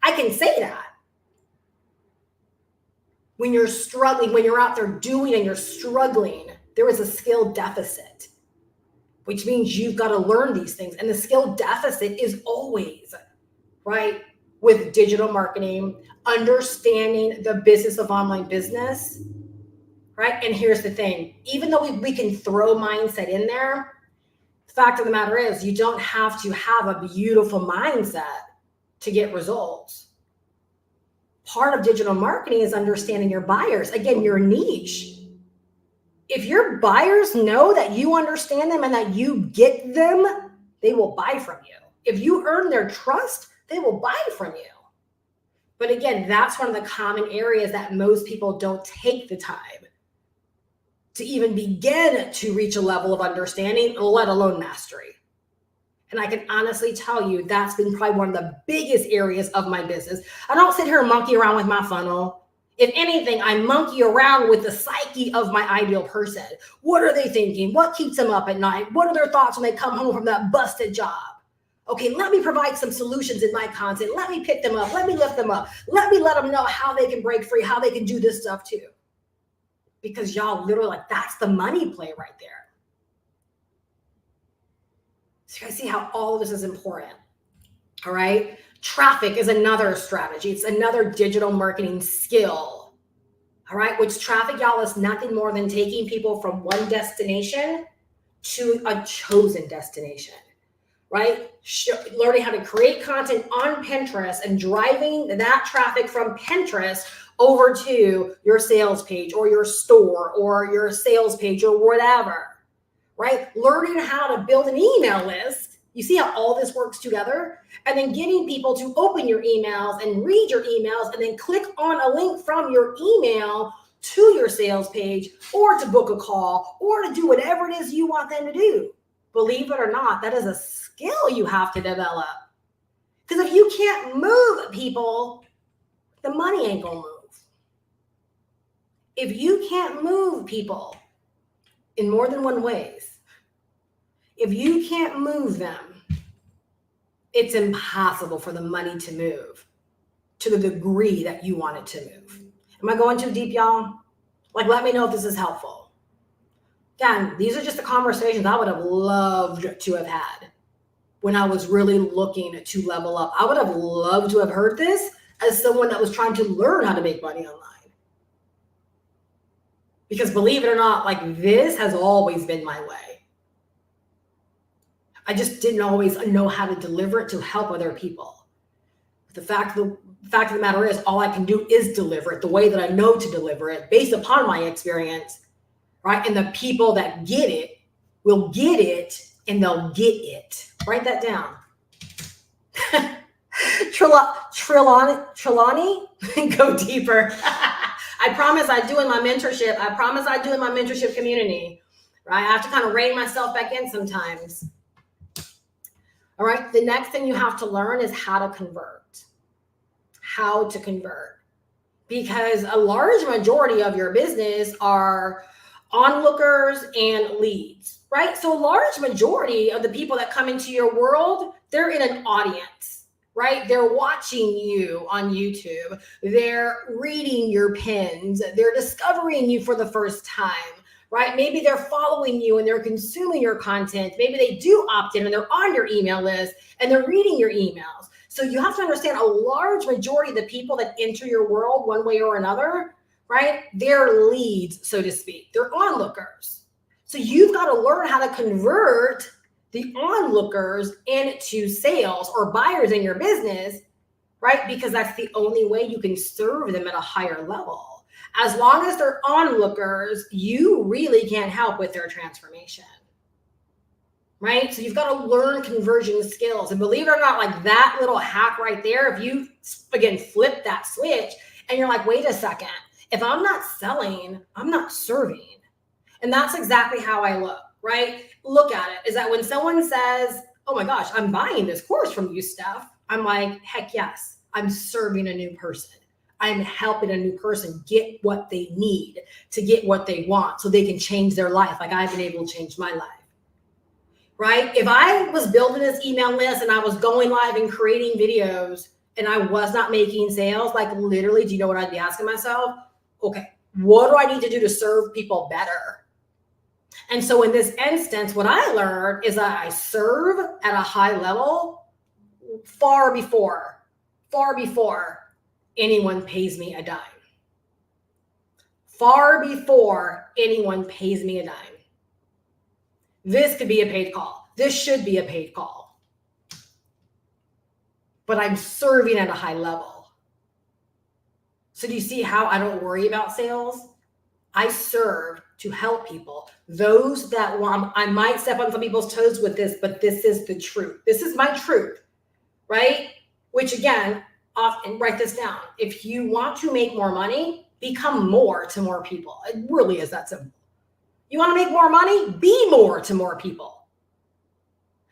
I can say that. When you're struggling, when you're out there doing and you're struggling, there is a skill deficit, which means you've got to learn these things. And the skill deficit is always, right, with digital marketing, understanding the business of online business, right? And here's the thing, even though we can throw mindset in there, the fact of the matter is you don't have to have a beautiful mindset to get results. Part of digital marketing is understanding your buyers. Again, your niche. If your buyers know that you understand them and that you get them, they will buy from you. If you earn their trust, they will buy from you. But again, that's one of the common areas that most people don't take the time to even begin to reach a level of understanding, let alone mastery. And I can honestly tell you that's been probably one of the biggest areas of my business. I don't sit here and monkey around with my funnel. If anything, I monkey around with the psyche of my ideal person. What are they thinking? What keeps them up at night? What are their thoughts when they come home from that busted job? Okay, let me provide some solutions in my content. Let me pick them up. Let me lift them up. Let them know how they can break free, how they can do this stuff too. Because y'all literally, like, that's the money play right there. So you guys see how all of this is important, all right? Traffic is another strategy. It's another digital marketing skill, all right? Which traffic, y'all, is nothing more than taking people from one destination to a chosen destination, right? Learning how to create content on Pinterest and driving that traffic from Pinterest over to your sales page or your store or your sales page or whatever. Right? Learning how to build an email list. You see how all this works together? And then getting people to open your emails and read your emails and then click on a link from your email to your sales page or to book a call or to do whatever it is you want them to do. Believe it or not, that is a skill you have to develop. Because if you can't move people, the money ain't gonna move. If you can't move people in more than one ways, if you can't move them, it's impossible for the money to move to the degree that you want it to move. Am I going too deep, y'all? Like, let me know if this is helpful. Again, these are just the conversations I would have loved to have had when I was really looking to level up. I would have loved to have heard this as someone that was trying to learn how to make money online. Because believe it or not, like, this has always been my way. I just didn't always know how to deliver it to help other people. The fact of the matter is, all I can do is deliver it the way that I know to deliver it based upon my experience, right? And the people that get it will get it and they'll get it. Write that down. Trelawney, go deeper. I promise I do in my mentorship. I promise I do in my mentorship community, right? I have to kind of rein myself back in sometimes. All right. The next thing you have to learn is how to convert. How to convert. Because a large majority of your business are onlookers and leads, right? So a large majority of the people that come into your world, they're in an audience, right? They're watching you on YouTube. They're reading your pins. They're discovering you for the first time, right? Maybe they're following you and they're consuming your content. Maybe they do opt in and they're on your email list and they're reading your emails. So you have to understand a large majority of the people that enter your world one way or another, right? They're leads, so to speak. They're onlookers. So you've got to learn how to convert the onlookers into sales or buyers in your business, right? Because that's the only way you can serve them at a higher level. As long as they're onlookers, you really can't help with their transformation. Right? So you've got to learn conversion skills. And believe it or not, like that little hack right there, if you, again, flip that switch and you're like, wait a second, if I'm not selling, I'm not serving. And that's exactly how I look at it, is that when someone says, oh my gosh, I'm buying this course from you, Steph, I'm like, heck yes, I'm serving a new person. I'm helping a new person get what they need to get what they want so they can change their life like I've been able to change my life. Right? If I was building this email list and I was going live and creating videos and I was not making sales, like literally, do you know what I'd be asking myself? Okay, what do I need to do to serve people better? And so in this instance, what I learned is that I serve at a high level far before anyone pays me a dime. Far before anyone pays me a dime. This could be a paid call. This should be a paid call. But I'm serving at a high level. So do you see how I don't worry about sales? I serve to help people. Those that want, I might step on some people's toes with this, but this is the truth. This is my truth, right? Which again, often write this down. If you want to make more money, become more to more people. It really is that simple. You want to make more money? Be more to more people.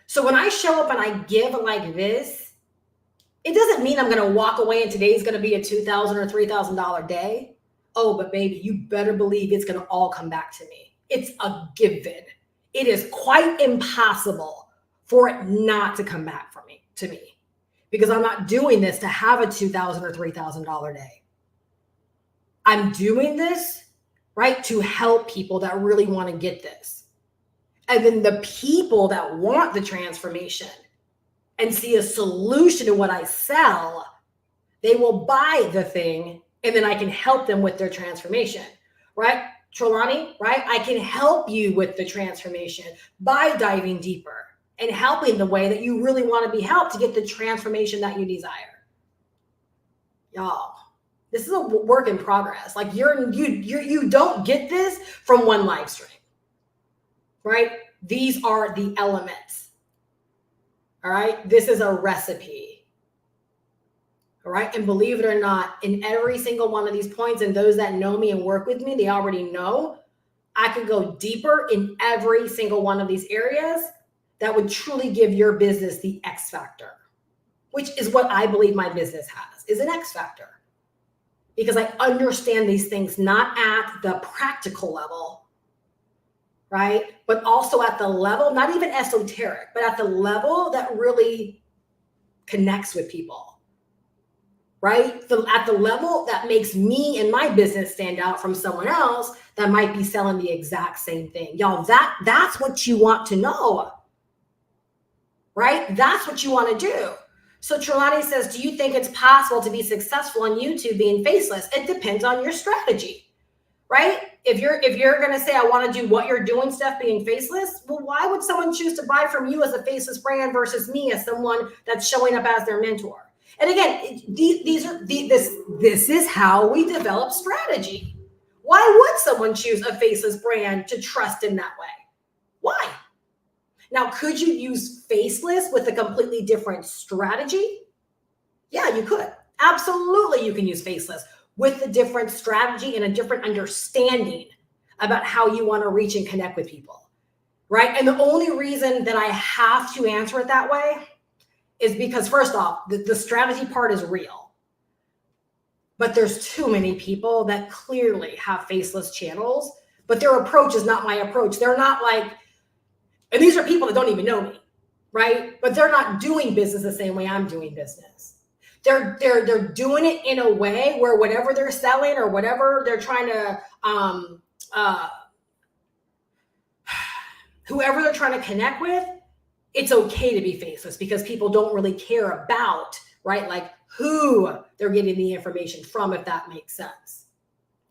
So when I show up and I give like this, it doesn't mean I'm going to walk away and today's going to be a $2,000 or $3,000 day. Oh, but baby, you better believe it's going to all come back to me. It's a given. It is quite impossible for it not to come back to me because I'm not doing this to have a $2,000 or $3,000 day. I'm doing this, right, to help people that really want to get this. And then the people that want the transformation and see a solution to what I sell, they will buy the thing and then I can help them with their transformation, right? Trelawney, right? I can help you with the transformation by diving deeper and helping the way that you really want to be helped to get the transformation that you desire. Y'all, this is a work in progress. Like you don't get this from one live stream, right? These are the elements. All right. This is a recipe. All right. And believe it or not, in every single one of these points, and those that know me and work with me, they already know I could go deeper in every single one of these areas that would truly give your business the X factor, which is what I believe my business has, is an X factor. Because I understand these things not at the practical level, right? But also at the level, not even esoteric, but at the level that really connects with people, right? At the level that makes me and my business stand out from someone else that might be selling the exact same thing. Y'all, that's what you want to know, right? That's what you want to do. So Trelawney says, do you think it's possible to be successful on YouTube being faceless? It depends on your strategy, right? If you're going to say, I want to do what you're doing, Steph, being faceless, well, why would someone choose to buy from you as a faceless brand versus me as someone that's showing up as their mentor? And again, this is how we develop strategy. Why would someone choose a faceless brand to trust in that way? Why? Now, could you use faceless with a completely different strategy? Yeah, you could. Absolutely, you can use faceless with a different strategy and a different understanding about how you want to reach and connect with people, right? And the only reason that I have to answer it that way is because first off, the strategy part is real. But there's too many people that clearly have faceless channels, but their approach is not my approach. They're not like, and these are people that don't even know me, right? But they're not doing business the same way I'm doing business. They're doing it in a way where whatever they're selling or whatever they're trying to, whoever they're trying to connect with, it's okay to be faceless because people don't really care about, right? Like who they're getting the information from, if that makes sense.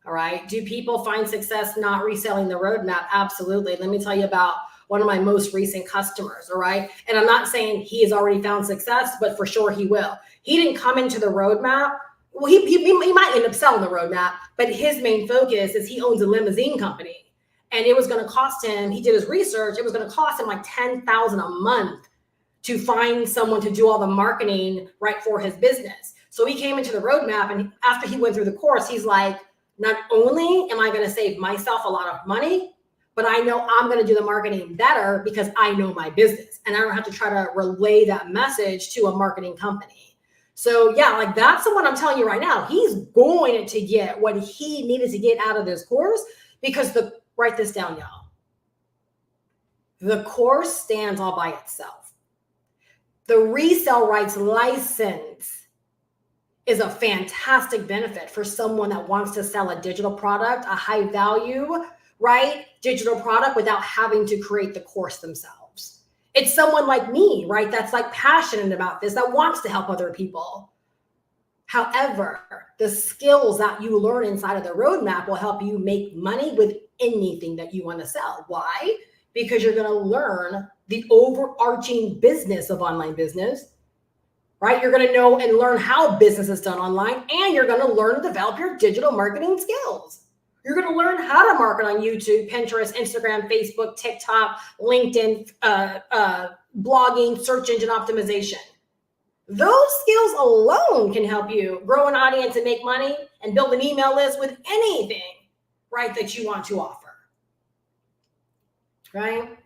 All right. Do people find success not reselling the roadmap? Absolutely. Let me tell you about one of my most recent customers. All right. And I'm not saying he has already found success, but for sure he will. He didn't come into the roadmap. Well, he might end up selling the roadmap, but his main focus is he owns a limousine company. And it was going to cost him, he did his research, it was going to cost him like $10,000 a month to find someone to do all the marketing right for his business. So he came into the roadmap, and after he went through the course, he's like, not only am I going to save myself a lot of money, but I know I'm going to do the marketing better because I know my business and I don't have to try to relay that message to a marketing company. So yeah, like that's the one I'm telling you right now. He's going to get what he needed to get out of this course because write this down, y'all. The course stands all by itself. The resale rights license is a fantastic benefit for someone that wants to sell a digital product, a high value, right? Digital product without having to create the course themselves. It's someone like me, right? That's like passionate about this, that wants to help other people. However, the skills that you learn inside of the roadmap will help you make money with anything that you want to sell. Why? Because you're going to learn the overarching business of online business, right? You're going to know and learn how business is done online, and you're going to learn to develop your digital marketing skills. You're going to learn how to market on YouTube, Pinterest, Instagram, Facebook, TikTok, LinkedIn, blogging, search engine optimization. Those skills alone can help you grow an audience and make money and build an email list with anything, right, that you want to offer, right?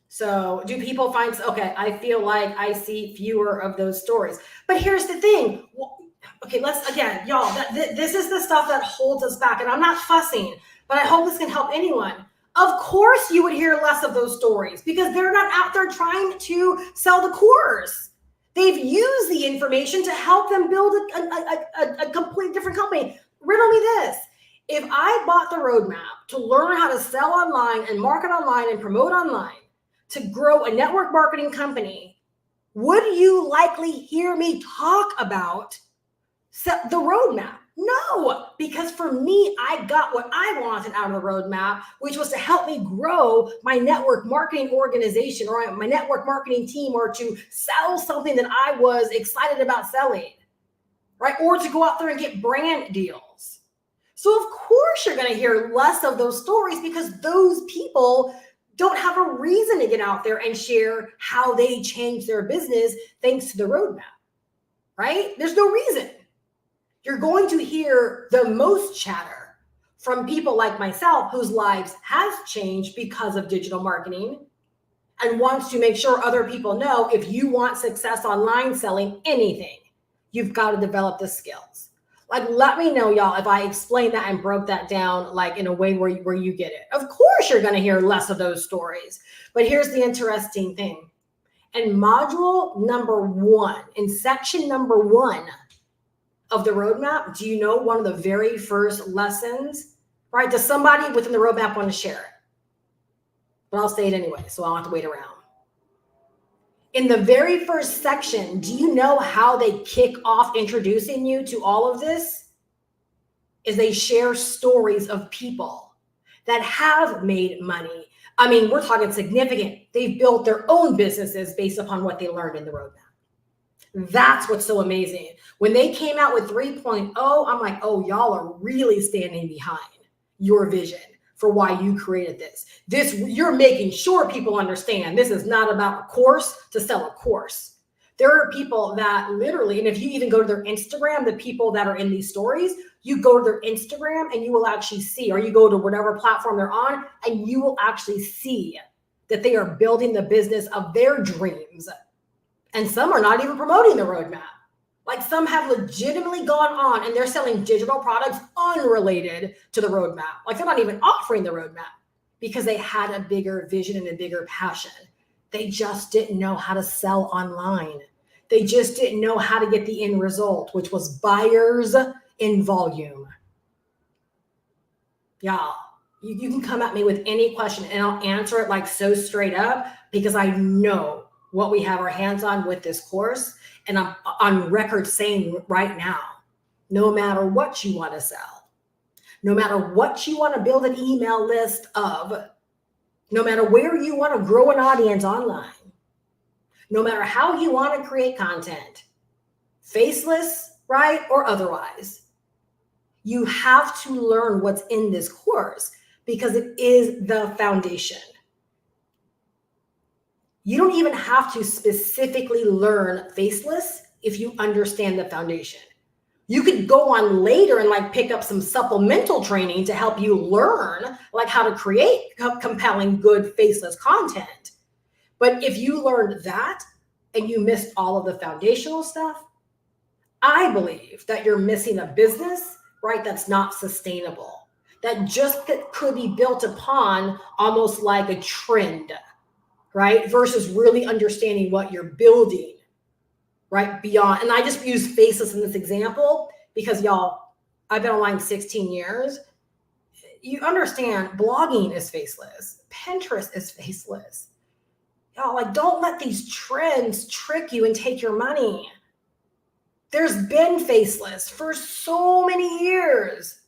So do people find, okay, I feel like I see fewer of those stories. But here's the thing. Okay, let's, again, y'all, this is the stuff that holds us back. And I'm not fussing, but I hope this can help anyone. Of course you would hear less of those stories because they're not out there trying to sell the course. They've used the information to help them build a complete different company. Riddle me this. If I bought the roadmap to learn how to sell online and market online and promote online to grow a network marketing company, would you likely hear me talk about the roadmap? No, because for me, I got what I wanted out of the roadmap, which was to help me grow my network marketing organization or my network marketing team, or to sell something that I was excited about selling, right? Or to go out there and get brand deals. So of course you're going to hear less of those stories because those people don't have a reason to get out there and share how they changed their business thanks to the roadmap, right? There's no reason. You're going to hear the most chatter from people like myself whose lives has changed because of digital marketing and wants to make sure other people know if you want success online selling anything, you've got to develop the skills. Like, let me know, y'all, if I explained that and broke that down like in a way where you get it. Of course, you're going to hear less of those stories. But here's the interesting thing. In module number 1, in section number 1 of the roadmap, do you know one of the very first lessons, right? Does somebody within the roadmap want to share it? But I'll say it anyway, so I'll have to wait around. In the very first section, do you know how they kick off introducing you to all of this? Is they share stories of people that have made money. I mean, we're talking significant. They've built their own businesses based upon what they learned in the roadmap. That's what's so amazing. When they came out with 3.0, I'm like, oh, y'all are really standing behind your vision for why you created this. You're making sure people understand this is not about a course to sell a course. There are people that literally, and if you even go to their Instagram, the people that are in these stories, you go to their Instagram and you will actually see, or you go to whatever platform they're on, and you will actually see that they are building the business of their dreams And some are not even promoting the roadmap. Like some have legitimately gone on and they're selling digital products unrelated to the roadmap. Like they're not even offering the roadmap because they had a bigger vision and a bigger passion. They just didn't know how to sell online. They just didn't know how to get the end result, which was buyers in volume. Y'all, you can come at me with any question and I'll answer it like so straight up because I know what we have our hands on with this course. And I'm on record saying right now, no matter what you want to sell, no matter what you want to build an email list of, no matter where you want to grow an audience online, no matter how you want to create content, faceless, right, or otherwise, you have to learn what's in this course because it is the foundation. You don't even have to specifically learn faceless if you understand the foundation. You could go on later and like pick up some supplemental training to help you learn like how to create compelling, good faceless content. But if you learned that and you missed all of the foundational stuff, I believe that you're missing a business, right, that's not sustainable, that just could be built upon almost like a trend, right, versus really understanding what you're building, right, beyond. And I just use faceless in this example because, y'all, I've been online 16 years. You understand blogging is faceless. Pinterest is faceless. Y'all, like, don't let these trends trick you and take your money. There's been faceless for so many years.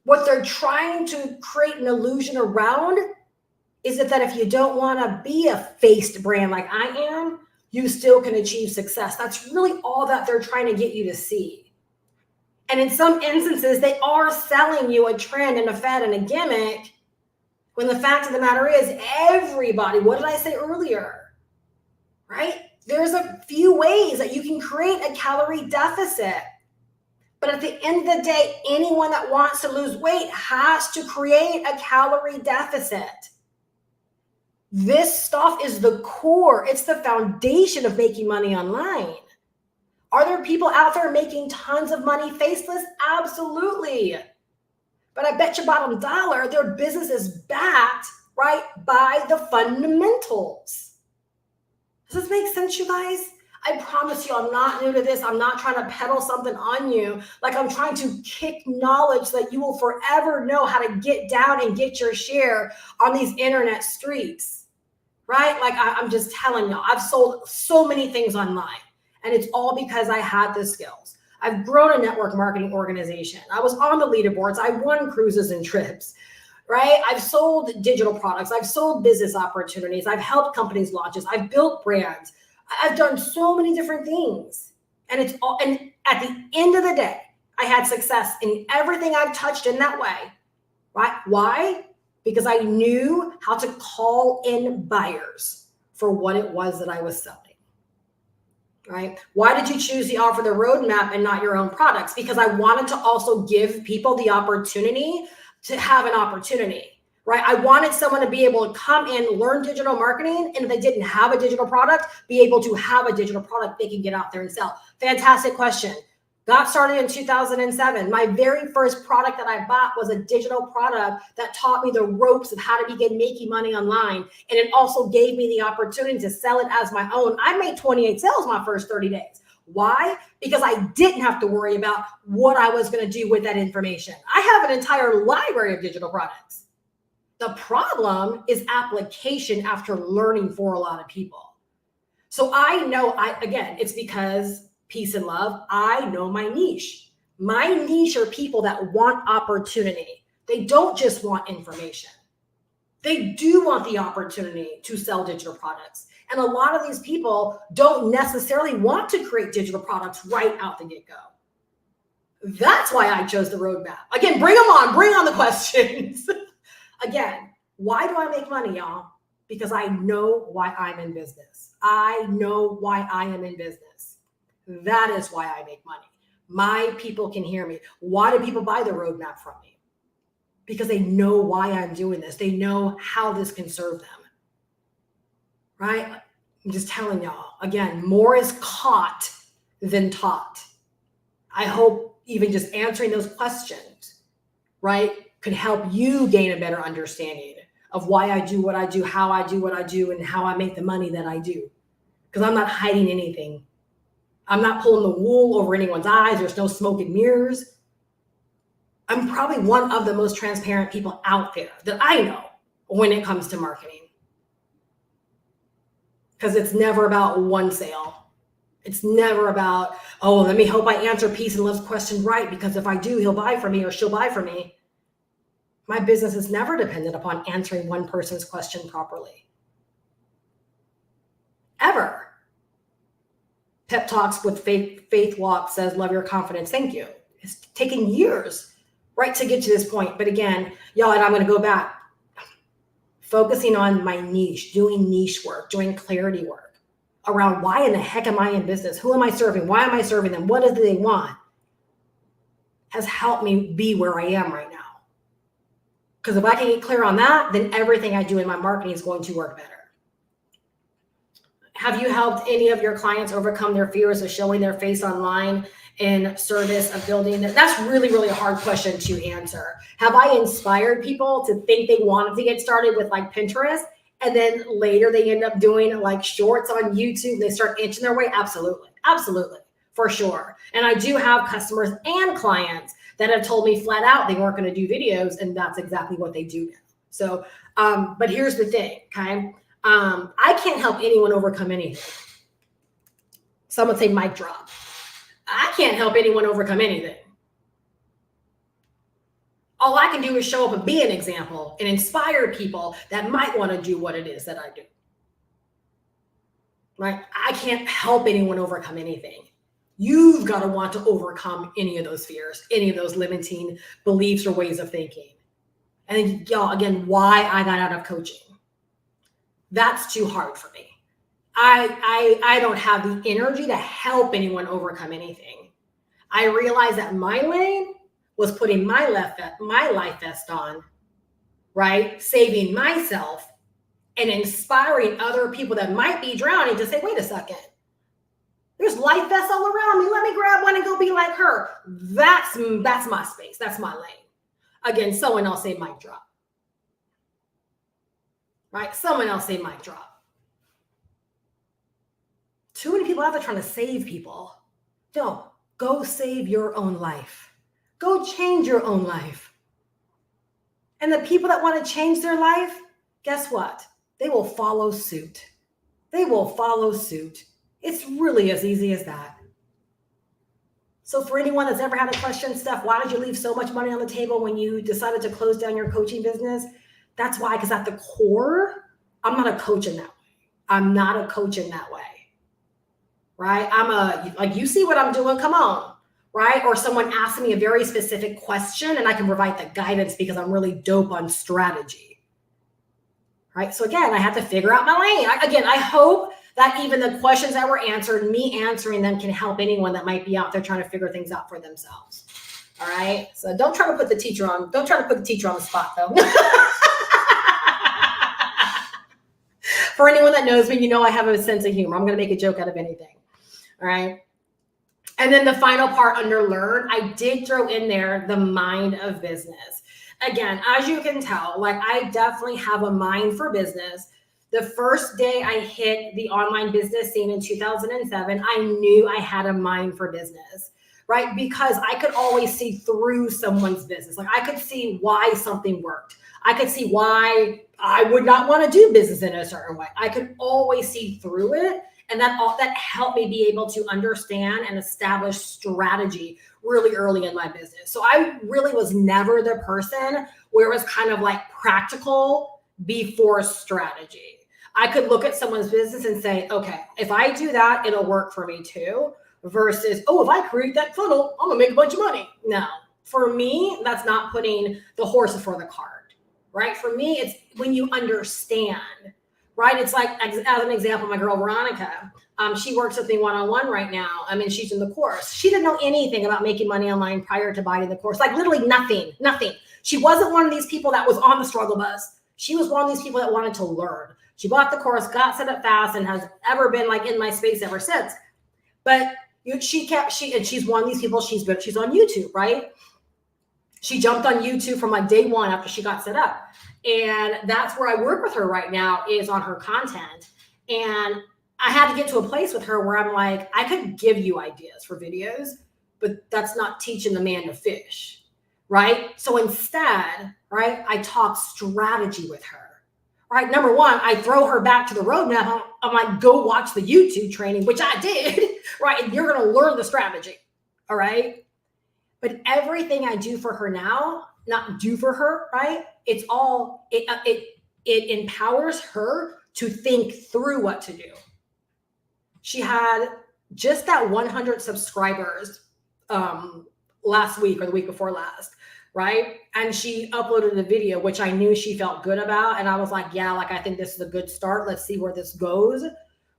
What they're trying to create an illusion around is that if you don't want to be a faced brand like I am, you still can achieve success. That's really all that they're trying to get you to see. And in some instances, they are selling you a trend and a fad and a gimmick, when the fact of the matter is everybody, what did I say earlier, right? There's a few ways that you can create a calorie deficit. But at the end of the day, anyone that wants to lose weight has to create a calorie deficit. This stuff is the core. It's the foundation of making money online. Are there people out there making tons of money faceless? Absolutely. But I bet you bottom dollar, their business is backed, right, by the fundamentals. Does this make sense, you guys? I promise you, I'm not new to this. I'm not trying to peddle something on you. Like, I'm trying to kick knowledge so that you will forever know how to get down and get your share on these internet streets, right? Like, I'm just telling you, I've sold so many things online, and it's all because I had the skills. I've grown a network marketing organization. I was on the leaderboards. I won cruises and trips, right? I've sold digital products. I've sold business opportunities. I've helped companies launches. I've built brands. I've done so many different things. And it's all, and at the end of the day, I had success in everything I've touched in that way, right? Why? Because I knew how to call in buyers for what it was that I was selling, right? Why did you choose to offer the roadmap and not your own products? Because I wanted to also give people the opportunity to have an opportunity, right? I wanted someone to be able to come in, learn digital marketing, and if they didn't have a digital product, be able to have a digital product they can get out there and sell. Fantastic question. Got started in 2007. My very first product that I bought was a digital product that taught me the ropes of how to begin making money online. And it also gave me the opportunity to sell it as my own. I made 28 sales my first 30 days. Why? Because I didn't have to worry about what I was going to do with that information. I have an entire library of digital products. The problem is application after learning for a lot of people. So I know, again, it's because peace and love, I know my niche. My niche are people that want opportunity. They don't just want information. They do want the opportunity to sell digital products. And a lot of these people don't necessarily want to create digital products right out the get-go. That's why I chose the roadmap. Again, bring them on, bring on the questions. Again, why do I make money, y'all? Because I know why I'm in business. I know why I am in business. That is why I make money. My people can hear me. Why do people buy the roadmap from me? Because they know why I'm doing this. They know how this can serve them, right? I'm just telling y'all, again, more is caught than taught. I hope even just answering those questions, right, could help you gain a better understanding of why I do what I do, how I do what I do, and how I make the money that I do. Because I'm not hiding anything. I'm not pulling the wool over anyone's eyes. There's no smoke and mirrors. I'm probably one of the most transparent people out there that I know when it comes to marketing. Because it's never about one sale. It's never about, oh, let me hope I answer Peace and Love's question right, because if I do, he'll buy from me or she'll buy from me. My business is never dependent upon answering one person's question properly. Ever. Pep Talks with Faith Walk says, love your confidence. Thank you. It's taken years, right, to get to this point. But again, y'all, and I'm going to go back, focusing on my niche, doing niche work, doing clarity work around why in the heck am I in business? Who am I serving? Why am I serving them? What do they want? Has helped me be where I am right now. Because if I can get clear on that, then everything I do in my marketing is going to work better. Have you helped any of your clients overcome their fears of showing their face online in service of building? That's really, really a hard question to answer. Have I inspired people to think they wanted to get started with like Pinterest, and then later they end up doing like shorts on YouTube and they start inching their way? Absolutely. Absolutely. For sure. And I do have customers and clients that have told me flat out they weren't going to do videos, and that's exactly what they do now. So, but here's the thing, okay? I can't help anyone overcome anything. Someone say mic drop. I can't help anyone overcome anything. All I can do is show up and be an example and inspire people that might want to do what it is that I do. Right? I can't help anyone overcome anything. You've got to want to overcome any of those fears, any of those limiting beliefs or ways of thinking. And y'all, again, why I got out of coaching. That's too hard for me. I don't have the energy to help anyone overcome anything. I realized that my lane was putting my life vest on, right? Saving myself and inspiring other people that might be drowning to say, wait a second. There's life vests all around me. Let me grab one and go be like her. That's my space. That's my lane. Again, someone else say mic drop. Right? Someone else say mic drop. Too many people out there trying to save people. No, go save your own life. Go change your own life. And the people that want to change their life, guess what? They will follow suit. They will follow suit. It's really as easy as that. So for anyone that's ever had a question, Steph, why did you leave so much money on the table when you decided to close down your coaching business? That's why, because at the core, I'm not a coach in that way. I'm not a coach in that way, right? Like, you see what I'm doing, come on, right? Or someone asks me a very specific question and I can provide the guidance because I'm really dope on strategy, right? So again, I have to figure out my lane. I hope that even the questions that were answered, me answering them, can help anyone that might be out there trying to figure things out for themselves. All right. So don't try to put the teacher on the spot though. For anyone that knows me, you know I have a sense of humor. I'm going to make a joke out of anything. All right. And then the final part under learn, I did throw in there the mind of business. Again, as you can tell, like, I definitely have a mind for business. The first day I hit the online business scene in 2007, I knew I had a mind for business, right? Because I could always see through someone's business. Like, I could see why something worked. I could see why I would not want to do business in a certain way. I could always see through it. And that helped me be able to understand and establish strategy really early in my business. So I really was never the person where it was kind of like practical before strategy. I could look at someone's business and say, okay, if I do that, it'll work for me too, versus, oh, if I create that funnel, I'm gonna make a bunch of money. No, for me, that's not putting the horse before the cart, right? For me, it's when you understand, right? It's like, as an example, my girl, Veronica, she works with me one-on-one right now. I mean, she's in the course. She didn't know anything about making money online prior to buying the course, like literally nothing. She wasn't one of these people that was on the struggle bus. She was one of these people that wanted to learn. She bought the course, got set up fast, and has ever been like in my space ever since. But and she's one of these people, she's on YouTube, right? She jumped on YouTube from like day one after she got set up. And that's where I work with her right now, is on her content. And I had to get to a place with her where I'm like, I could give you ideas for videos, but that's not teaching the man to fish, right? So instead, right, I talk strategy with her, right? Number one, I throw her back to the roadmap. I'm like, go watch the YouTube training, which I did, right? And you're going to learn the strategy, all right? But everything I do for her now, not do for her, right? It's all, it empowers her to think through what to do. She had just that 100 subscribers last week or the week before last, right? And she uploaded a video, which I knew she felt good about. And I was like, yeah, like, I think this is a good start. Let's see where this goes,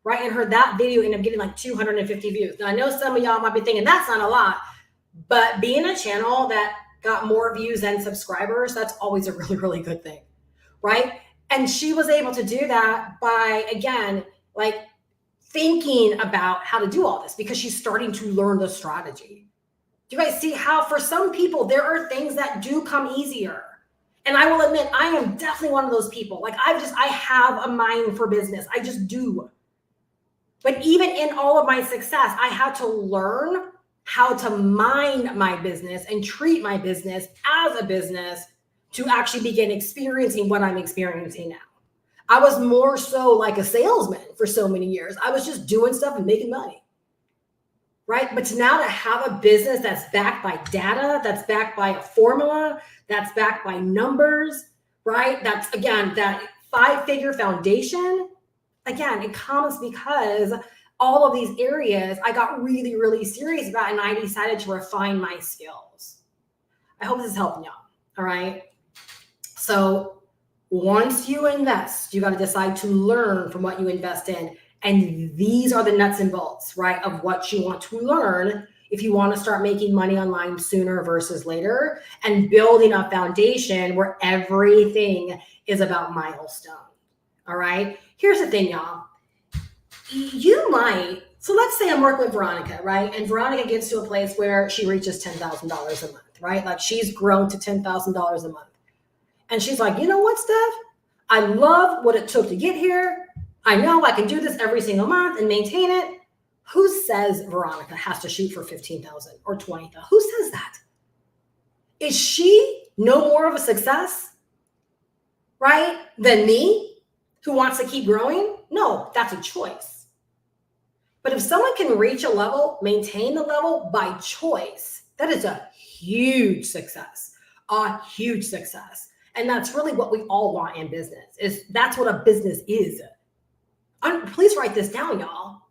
right? And that video ended up getting like 250 views. Now, I know some of y'all might be thinking that's not a lot, but being a channel that got more views than subscribers, that's always a really, really good thing, right? And she was able to do that by, again, like thinking about how to do all this, because she's starting to learn the strategy. Do you guys see how for some people, there are things that do come easier? And I will admit, I am definitely one of those people. Like I have a mind for business. I just do. But even in all of my success, I had to learn how to mind my business and treat my business as a business to actually begin experiencing what I'm experiencing now. I was more so like a salesman for so many years. I was just doing stuff and making money, right? But now to have a business that's backed by data, that's backed by a formula, that's backed by numbers, right? That's, again, that 5-figure foundation. Again, it comes because all of these areas I got really, really serious about, and I decided to refine my skills. I hope this is helping y'all, all right? So once you invest, you got to decide to learn from what you invest in. And these are the nuts and bolts, right, of what you want to learn if you want to start making money online sooner versus later, and building a foundation where everything is about milestone, all right? Here's the thing, y'all. You might, so let's say I'm working with Veronica, right? And Veronica gets to a place where she reaches $10,000 a month, right? Like she's grown to $10,000 a month. And she's like, you know what, Steph? I love what it took to get here. I know I can do this every single month and maintain it. Who says Veronica has to shoot for 15,000 or 20,000? Who says that? Is she no more of a success, right, than me, who wants to keep growing? No, that's a choice. But if someone can reach a level, maintain the level by choice, that is a huge success, a huge success. And that's really what we all want in business. That's what a business is. Please write this down, y'all.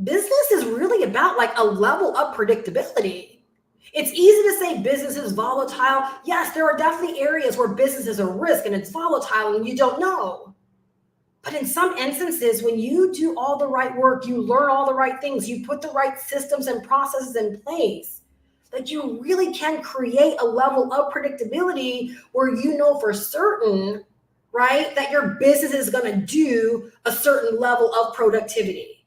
Business is really about like a level of predictability. It's easy to say business is volatile. Yes, there are definitely areas where business is a risk and it's volatile and you don't know. But in some instances, when you do all the right work, you learn all the right things, you put the right systems and processes in place, that you really can create a level of predictability where you know for certain, right, that your business is going to do a certain level of productivity.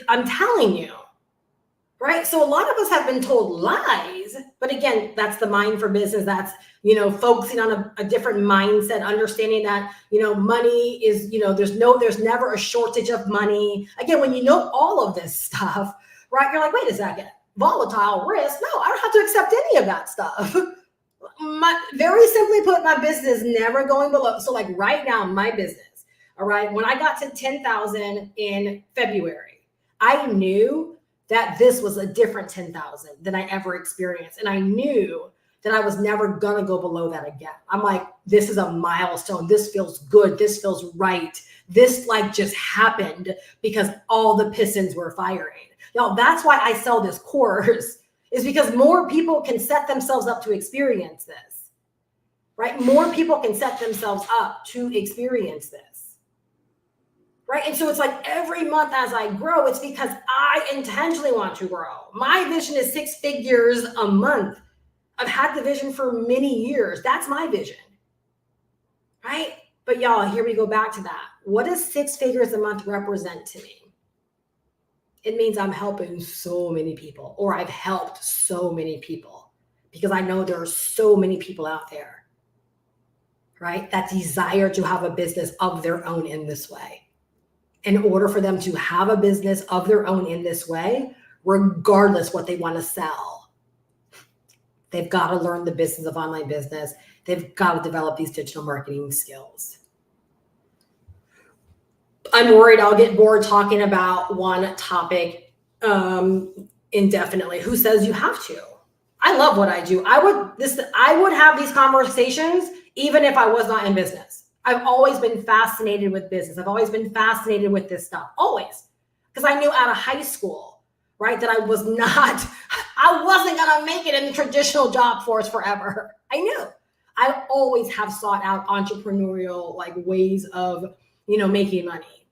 I'm telling you, right? So a lot of us have been told lies, but again, that's the mind for business. That's, focusing on a different mindset, understanding that, money is, there's never a shortage of money. Again, when you know all of this stuff, right, you're like, wait a second, volatile risk? No, I don't have to accept any of that stuff. Very simply put, my business is never going below. So like right now, my business, all right, when I got to 10,000 in February, I knew that this was a different 10,000 than I ever experienced. And I knew that I was never going to go below that again. I'm like, this is a milestone. This feels good. This feels right. This like just happened because all the pistons were firing. Y'all, that's why I sell this course, is because more people can set themselves up to experience this, right? More people can set themselves up to experience this, right? And so it's like every month as I grow, it's because I intentionally want to grow. My vision is 6 figures a month. I've had the vision for many years. That's my vision, right? But y'all, here we go back to that. What does 6 figures a month represent to me? It means I'm helping so many people, or I've helped so many people, because I know there are so many people out there, right, that desire to have a business of their own in this way. In order for them to have a business of their own in this way, regardless what they want to sell, they've got to learn the business of online business. They've got to develop these digital marketing skills. I'm worried I'll get bored talking about one topic indefinitely. Who says you have to? I love what I do. I would have these conversations even if I was not in business. I've always been fascinated with business. I've always been fascinated with this stuff, always. Because I knew out of high school, right, that I wasn't gonna make it in the traditional job force forever. I knew. I always have sought out entrepreneurial ways of, making money,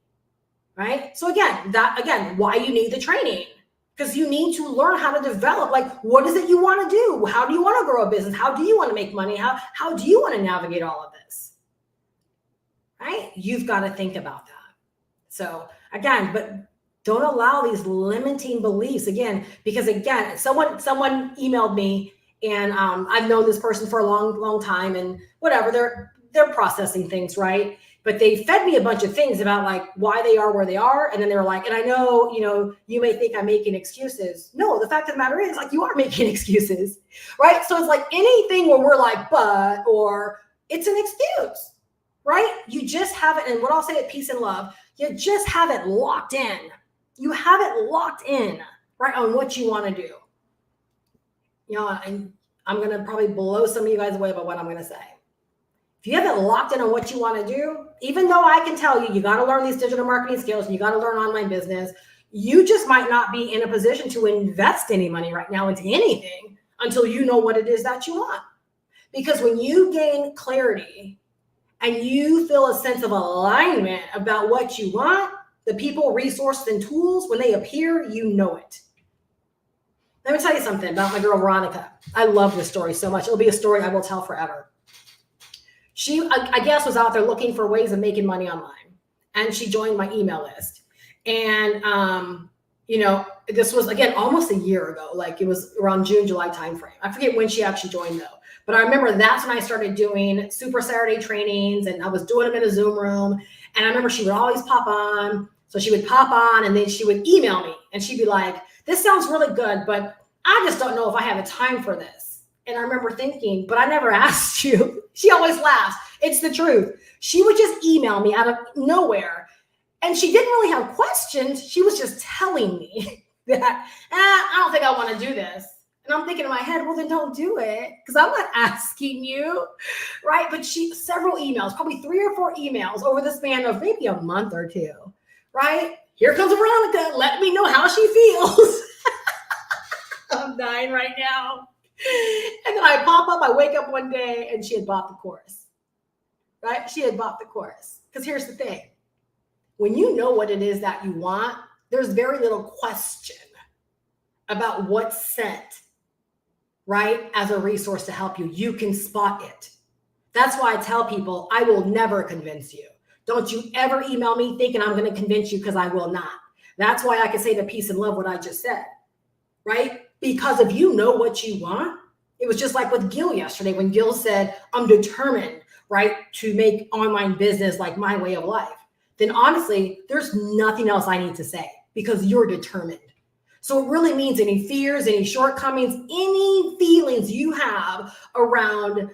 right? So again, why you need the training. Because you need to learn how to develop, what is it you want to do? How do you want to grow a business? How do you want to make money? How do you want to navigate all of this? Right? You've got to think about that. So again, but don't allow these limiting beliefs because someone emailed me, and I've known this person for a long time, and whatever, they're processing things, right? But they fed me a bunch of things about why they are where they are. And then they were like, and I know, you may think I'm making excuses. No, the fact of the matter is you are making excuses, right? So it's anything where we're but, or it's an excuse, right? You just haven't, and what I'll say at peace and love, you just haven't locked in. You haven't locked in, right, on what you want to do. And I'm going to probably blow some of you guys away by what I'm going to say. If you haven't locked in on what you want to do, even though I can tell you got to learn these digital marketing skills and you got to learn online business, you just might not be in a position to invest any money right now into anything until you know what it is that you want. Because when you gain clarity and you feel a sense of alignment about what you want, the people, resources, and tools, when they appear, you know it. Let me tell you something about my girl, Veronica. I love this story so much. It'll be a story I will tell forever. She, I guess, was out there looking for ways of making money online. And she joined my email list. And, this was, again, almost a year ago. It was around June, July timeframe. I forget when she actually joined, though. But I remember that's when I started doing Super Saturday trainings. And I was doing them in a Zoom room. And I remember she would always pop on. So she would pop on, and then she would email me. And she'd be like, this sounds really good, but I just don't know if I have a time for this. And I remember thinking, but I never asked you. She always laughs. It's the truth. She would just email me out of nowhere. And she didn't really have questions. She was just telling me that, I don't think I want to do this. And I'm thinking in my head, well, then don't do it. Because I'm not asking you, right? But several emails, probably 3 or 4 emails over the span of maybe a month or 2, right? Here comes Veronica. Let me know how she feels. I'm dying right now. And then I pop up, I wake up one day, and she had bought the course, right? She had bought the course. Because here's the thing. When you know what it is that you want, there's very little question about what's sent, right, as a resource to help you. You can spot it. That's why I tell people, I will never convince you. Don't you ever email me thinking I'm going to convince you, because I will not. That's why I can say to peace and love what I just said, right? Because if you know what you want, it was just like with Gil yesterday when Gil said, I'm determined, right, to make online business my way of life. Then honestly, there's nothing else I need to say, because you're determined. So it really means any fears, any shortcomings, any feelings you have around,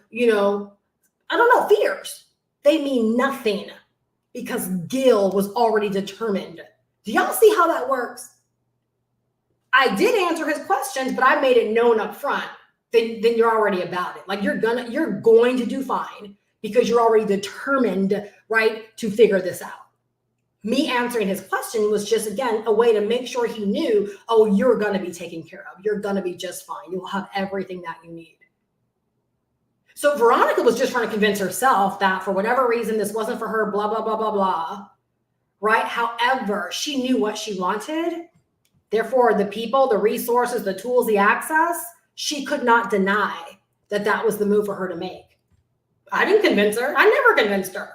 fears, they mean nothing, because Gil was already determined. Do y'all see how that works? I did answer his questions, but I made it known up front. Then you're already about it. You're going to do fine, because you're already determined, right, to figure this out. Me answering his question was just, again, a way to make sure he knew, oh, you're going to be taken care of. You're going to be just fine. You'll have everything that you need. So Veronica was just trying to convince herself that for whatever reason, this wasn't for her, blah, blah, blah, blah, blah, right? However, she knew what she wanted. Therefore, the people, the resources, the tools, the access, she could not deny that that was the move for her to make. I didn't convince her. I never convinced her.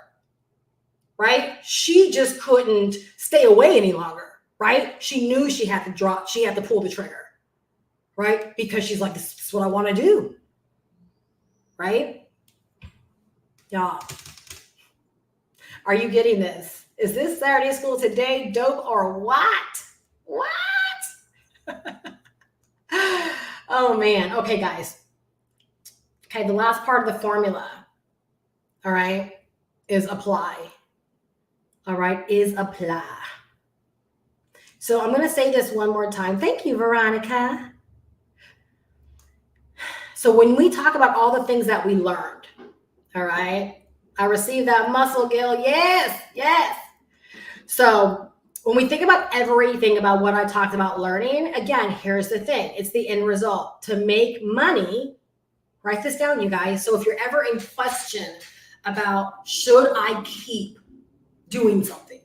right? She just couldn't stay away any longer, right? She knew she had to pull the trigger, right? Because she's like, this is what I want to do, right? Y'all, are you getting this? Is this Saturday School Today dope or what? What? Oh man. Okay, guys. Okay, the last part of the formula, all right, is apply. All right, is apply. So I'm going to say this one more time. Thank you, Veronica. So when we talk about all the things that we learned, all right, I received that muscle, Gil. Yes, yes. So when we think about everything about what I talked about learning, again, here's the thing. It's the end result. To make money, write this down, you guys. So if you're ever in question about should I keep doing something?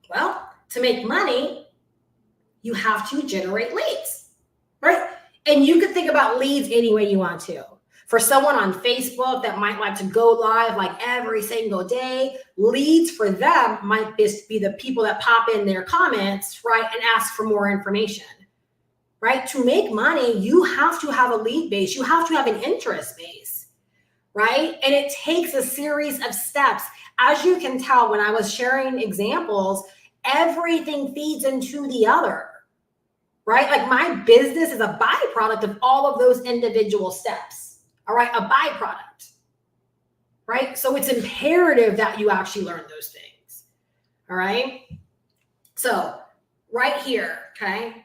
Well, to make money, you have to generate leads, right? And you can think about leads any way you want to. For someone on Facebook that might like to go live like every single day, leads for them might be the people that pop in their comments, right, and ask for more information, right? To make money, you have to have a lead base. You have to have an interest base, right? And it takes a series of steps. As you can tell, when I was sharing examples, everything feeds into the other, right? Like my business is a byproduct of all of those individual steps. All right, a byproduct, right? So it's imperative that you actually learn those things, all right? So right here, okay,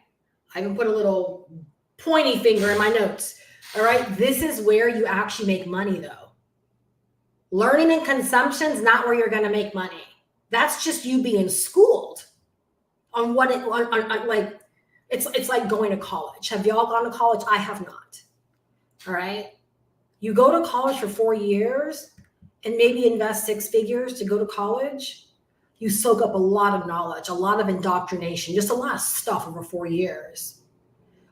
I even put a little pointy finger in my notes, all right? This is where you actually make money though. Learning and consumption is not where you're gonna make money. That's just you being schooled on what it, like, it's like going to college. Have y'all gone to college? I have not, all right? You go to college for 4 years and maybe invest 6 figures to go to college. You soak up a lot of knowledge, a lot of indoctrination, just a lot of stuff over 4 years.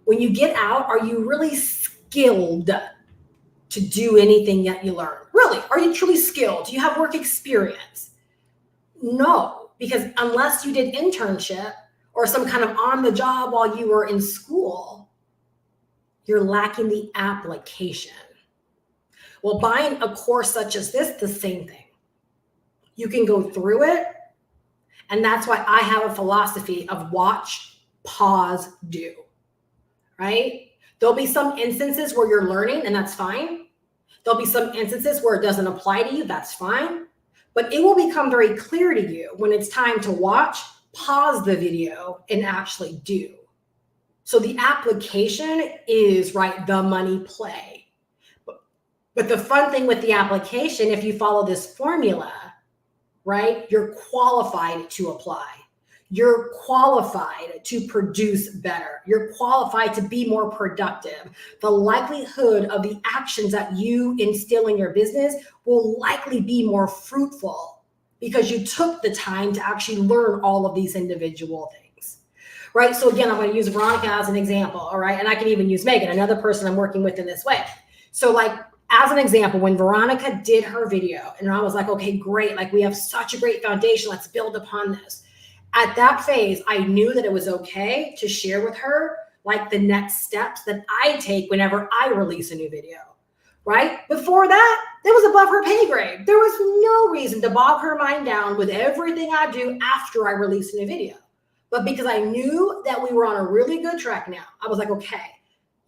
When you get out, are you really skilled to do anything that you learn? Really, are you truly skilled? Do you have work experience? No, because unless you did internship or some kind of on the job while you were in school, you're lacking the application. Well, buying a course such as this, the same thing. You can go through it. And that's why I have a philosophy of watch, pause, do, right? There'll be some instances where you're learning and that's fine. There'll be some instances where it doesn't apply to you. That's fine. But it will become very clear to you when it's time to watch, pause the video, and actually do. So the application is, right, the money play. But the fun thing with the application, if you follow this formula, right, you're qualified to apply. You're qualified to produce better. You're qualified to be more productive. The likelihood of the actions that you instill in your business will likely be more fruitful because you took the time to actually learn all of these individual things, right? So again, I'm going to use Veronica as an example, all right? And I can even use Megan, another person I'm working with in this way. So like, as an example, when Veronica did her video and I was like, okay, great. Like we have such a great foundation. Let's build upon this. At that phase, I knew that it was okay to share with her like the next steps that I take whenever I release a new video, right? Before that, it was above her pay grade. There was no reason to bog her mind down with everything I do after I release a new video. But because I knew that we were on a really good track now, I was like, okay,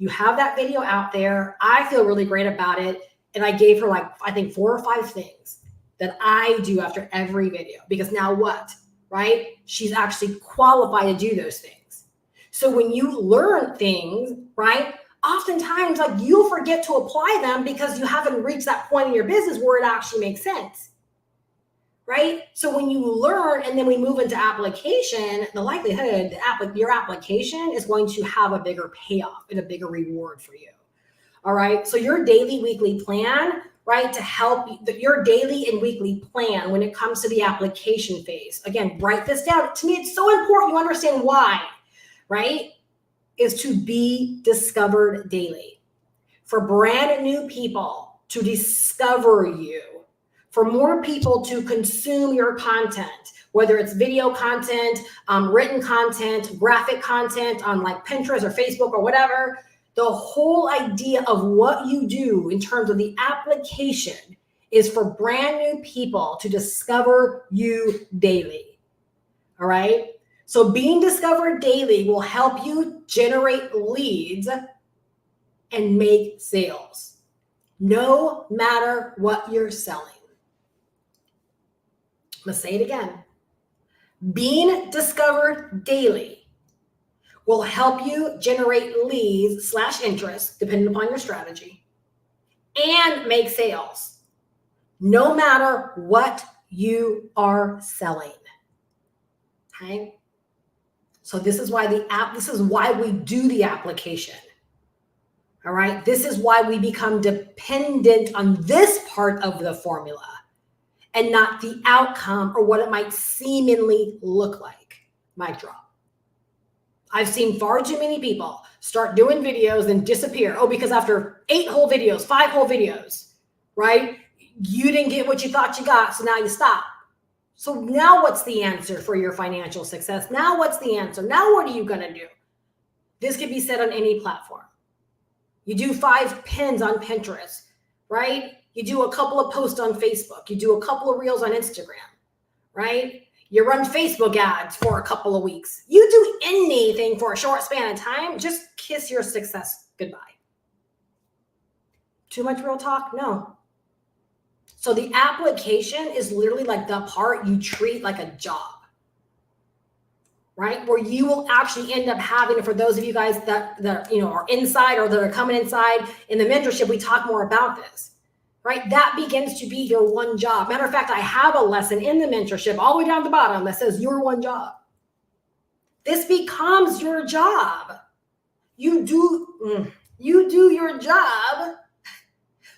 you have that video out there. I feel really great about it. And I gave her like, I think 4 or 5 things that I do after every video. Because now what, right? She's actually qualified to do those things. So when you learn things, right? Oftentimes like you'll forget to apply them because you haven't reached that point in your business where it actually makes sense. Right? So when you learn and then we move into application, the likelihood your application is going to have a bigger payoff and a bigger reward for you. All right. So your daily, weekly plan, right, to help your daily and weekly plan when it comes to the application phase. Again, write this down. To me, it's so important you understand why, right? Is to be discovered daily. For brand new people to discover you, for more people to consume your content, whether it's video content, written content, graphic content on like Pinterest or Facebook or whatever. The whole idea of what you do in terms of the application is for brand new people to discover you daily. All right. So being discovered daily will help you generate leads and make sales, no matter what you're selling. I'm going to say it again. Being discovered daily will help you generate leads / interest, depending upon your strategy, and make sales, no matter what you are selling. Okay? So this is why we do the application. All right? This is why we become dependent on this part of the formula and not the outcome or what it might seemingly look like. Mic drop. I've seen far too many people start doing videos and disappear. Oh, because after 8 whole videos, 5 whole videos, right? You didn't get what you thought you got, so now you stop. So now what's the answer for your financial success? Now what's the answer? Now what are you going to do? This could be said on any platform. You do 5 pins on Pinterest, right? You do a couple of posts on Facebook. You do a couple of reels on Instagram, right? You run Facebook ads for a couple of weeks. You do anything for a short span of time, just kiss your success goodbye. Too much real talk? No. So the application is literally like the part you treat like a job, right? Where you will actually end up having, for those of you guys that are inside or that are coming inside in the mentorship, we talk more about this. Right? That begins to be your one job. Matter of fact, I have a lesson in the mentorship all the way down the bottom that says your one job. This becomes your job. You do your job.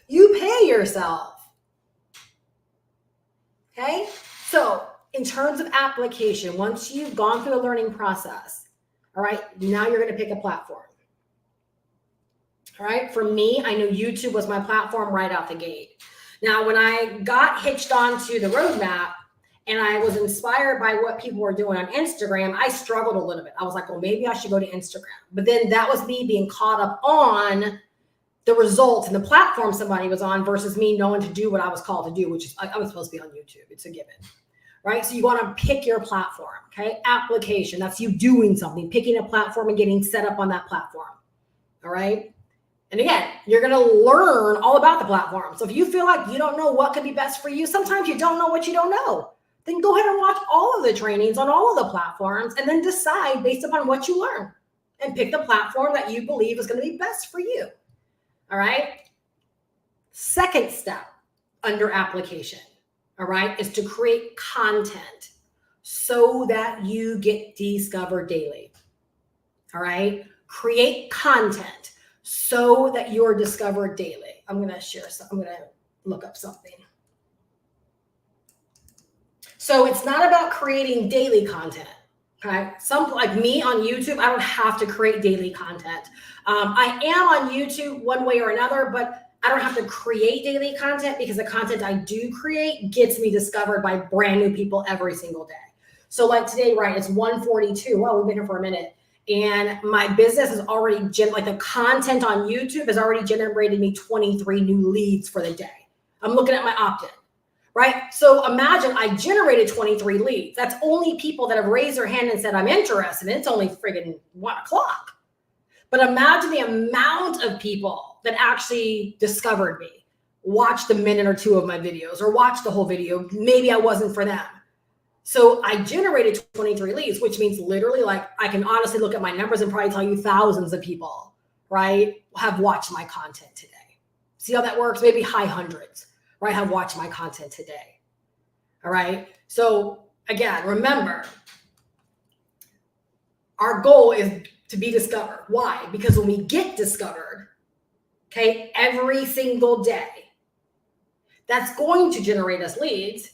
You pay yourself. Okay? So in terms of application, once you've gone through the learning process, all right, now you're going to pick a platform. All right. For me, I knew YouTube was my platform right out the gate. Now, when I got hitched onto the roadmap and I was inspired by what people were doing on Instagram, I struggled a little bit. I was like, well, maybe I should go to Instagram. But then that was me being caught up on the results and the platform somebody was on versus me knowing to do what I was called to do, which is I was supposed to be on YouTube. It's a given. Right. So you want to pick your platform. Okay. Application. That's you doing something, picking a platform and getting set up on that platform. All right. And again, you're going to learn all about the platform. So if you feel like you don't know what could be best for you, sometimes you don't know what you don't know, then go ahead and watch all of the trainings on all of the platforms and then decide based upon what you learn and pick the platform that you believe is going to be best for you. All right. Second step under application, all right, is to create content so that you get discovered daily. All right. Create content so that you're discovered daily. I'm going to share some, I'm going to look up something. So it's not about creating daily content. Okay. Some like me on YouTube, I don't have to create daily content. I am on YouTube one way or another, but I don't have to create daily content because the content I do create gets me discovered by brand new people every single day. So like today, right, it's 1:42. Well, we've been here for a minute. And my business is already, like the content on YouTube has already generated me 23 new leads for the day. I'm looking at my opt-in, right? So imagine I generated 23 leads. That's only people that have raised their hand and said, I'm interested. And it's only friggin' 1 o'clock. But imagine the amount of people that actually discovered me, watched a minute or 2 of my videos or watched the whole video. Maybe I wasn't for them. So I generated 23 leads, which means literally like I can honestly look at my numbers and probably tell you thousands of people, right, have watched my content today. See how that works? Maybe high hundreds, right, have watched my content today. All right. So again, remember, our goal is to be discovered. Why? Because when we get discovered, okay, every single day, that's going to generate us leads.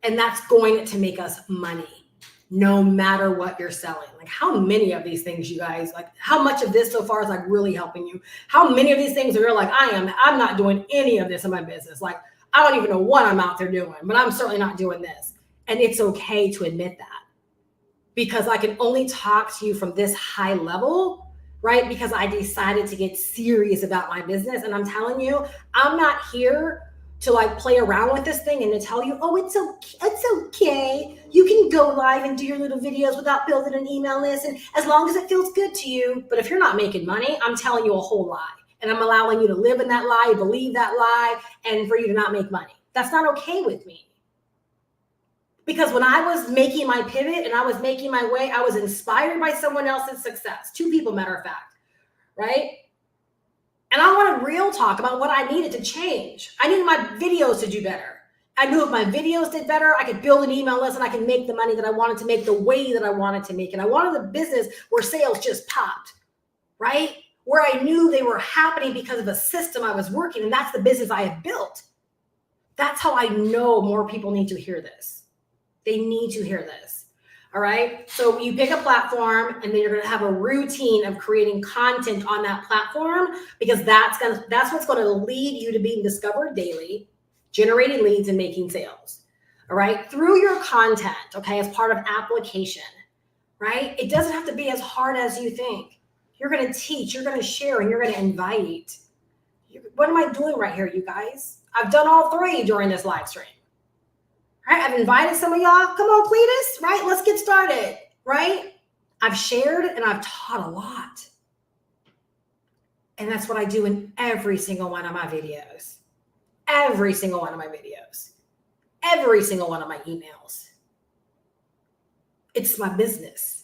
And that's going to make us money, no matter what you're selling. Like how many of these things, you guys, like how much of this so far is like really helping you? How many of these things are you're like, I'm not doing any of this in my business. Like I don't even know what I'm out there doing, but I'm certainly not doing this. And it's okay to admit that, because I can only talk to you from this high level, right? Because I decided to get serious about my business. And I'm telling you, I'm not here to like play around with this thing and to tell you, oh, it's okay. You can go live and do your little videos without building an email list, and as long as it feels good to you. But if you're not making money, I'm telling you a whole lie. And I'm allowing you to live in that lie, believe that lie, and for you to not make money. That's not okay with me. Because when I was making my pivot and I was making my way, I was inspired by someone else's success. 2 people, matter of fact, right? And I wanted real talk about what I needed to change. I needed my videos to do better. I knew if my videos did better, I could build an email list and I could make the money that I wanted to make the way that I wanted to make it. I wanted a business where sales just popped, right? Where I knew they were happening because of a system I was working, and that's the business I have built. That's how I know more people need to hear this. They need to hear this. All right. So you pick a platform, and then you're going to have a routine of creating content on that platform, because that's what's going to lead you to being discovered daily, generating leads and making sales. All right. Through your content. Okay. As part of application, right? It doesn't have to be as hard as you think. You're going to teach, you're going to share, and you're going to invite. What am I doing right here, you guys? I've done all 3 during this live stream. Right? I've invited some of y'all. Come on, Cletus, right? Let's get started, right? I've shared and I've taught a lot. And that's what I do in every single one of my videos. Every single one of my videos. Every single one of my emails. It's my business.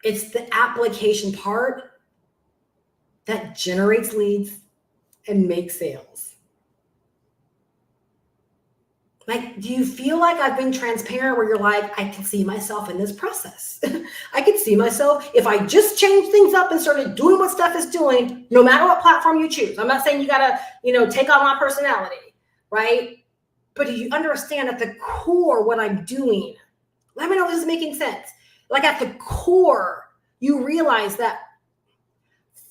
It's the application part that generates leads and makes sales. Like, do you feel like I've been transparent where you're like, I can see myself in this process? I can see myself if I just change things up and started doing what stuff is doing, no matter what platform you choose. I'm not saying you got to, take on my personality, right? But do you understand at the core what I'm doing? Let me know if this is making sense. Like at the core, you realize that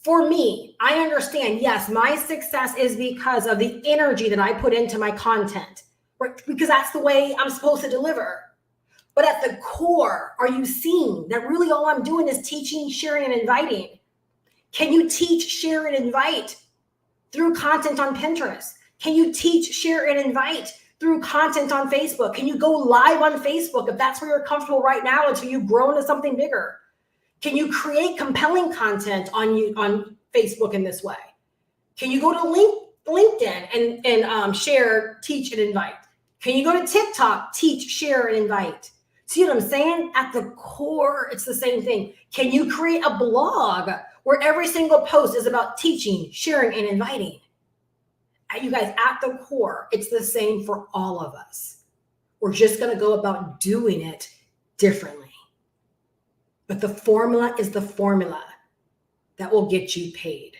for me, I understand, yes, my success is because of the energy that I put into my content, right? Because that's the way I'm supposed to deliver. But at the core, are you seeing that really all I'm doing is teaching, sharing, and inviting? Can you teach, share, and invite through content on Pinterest? Can you teach, share, and invite through content on Facebook? Can you go live on Facebook if that's where you're comfortable right now until you grow into something bigger? Can you create compelling content on Facebook in this way? Can you go to LinkedIn and share, teach, and invite? Can you go to TikTok, teach, share, and invite? See what I'm saying? At the core, it's the same thing. Can you create a blog where every single post is about teaching, sharing, and inviting? You guys, at the core, it's the same for all of us. We're just going to go about doing it differently. But the formula is the formula that will get you paid.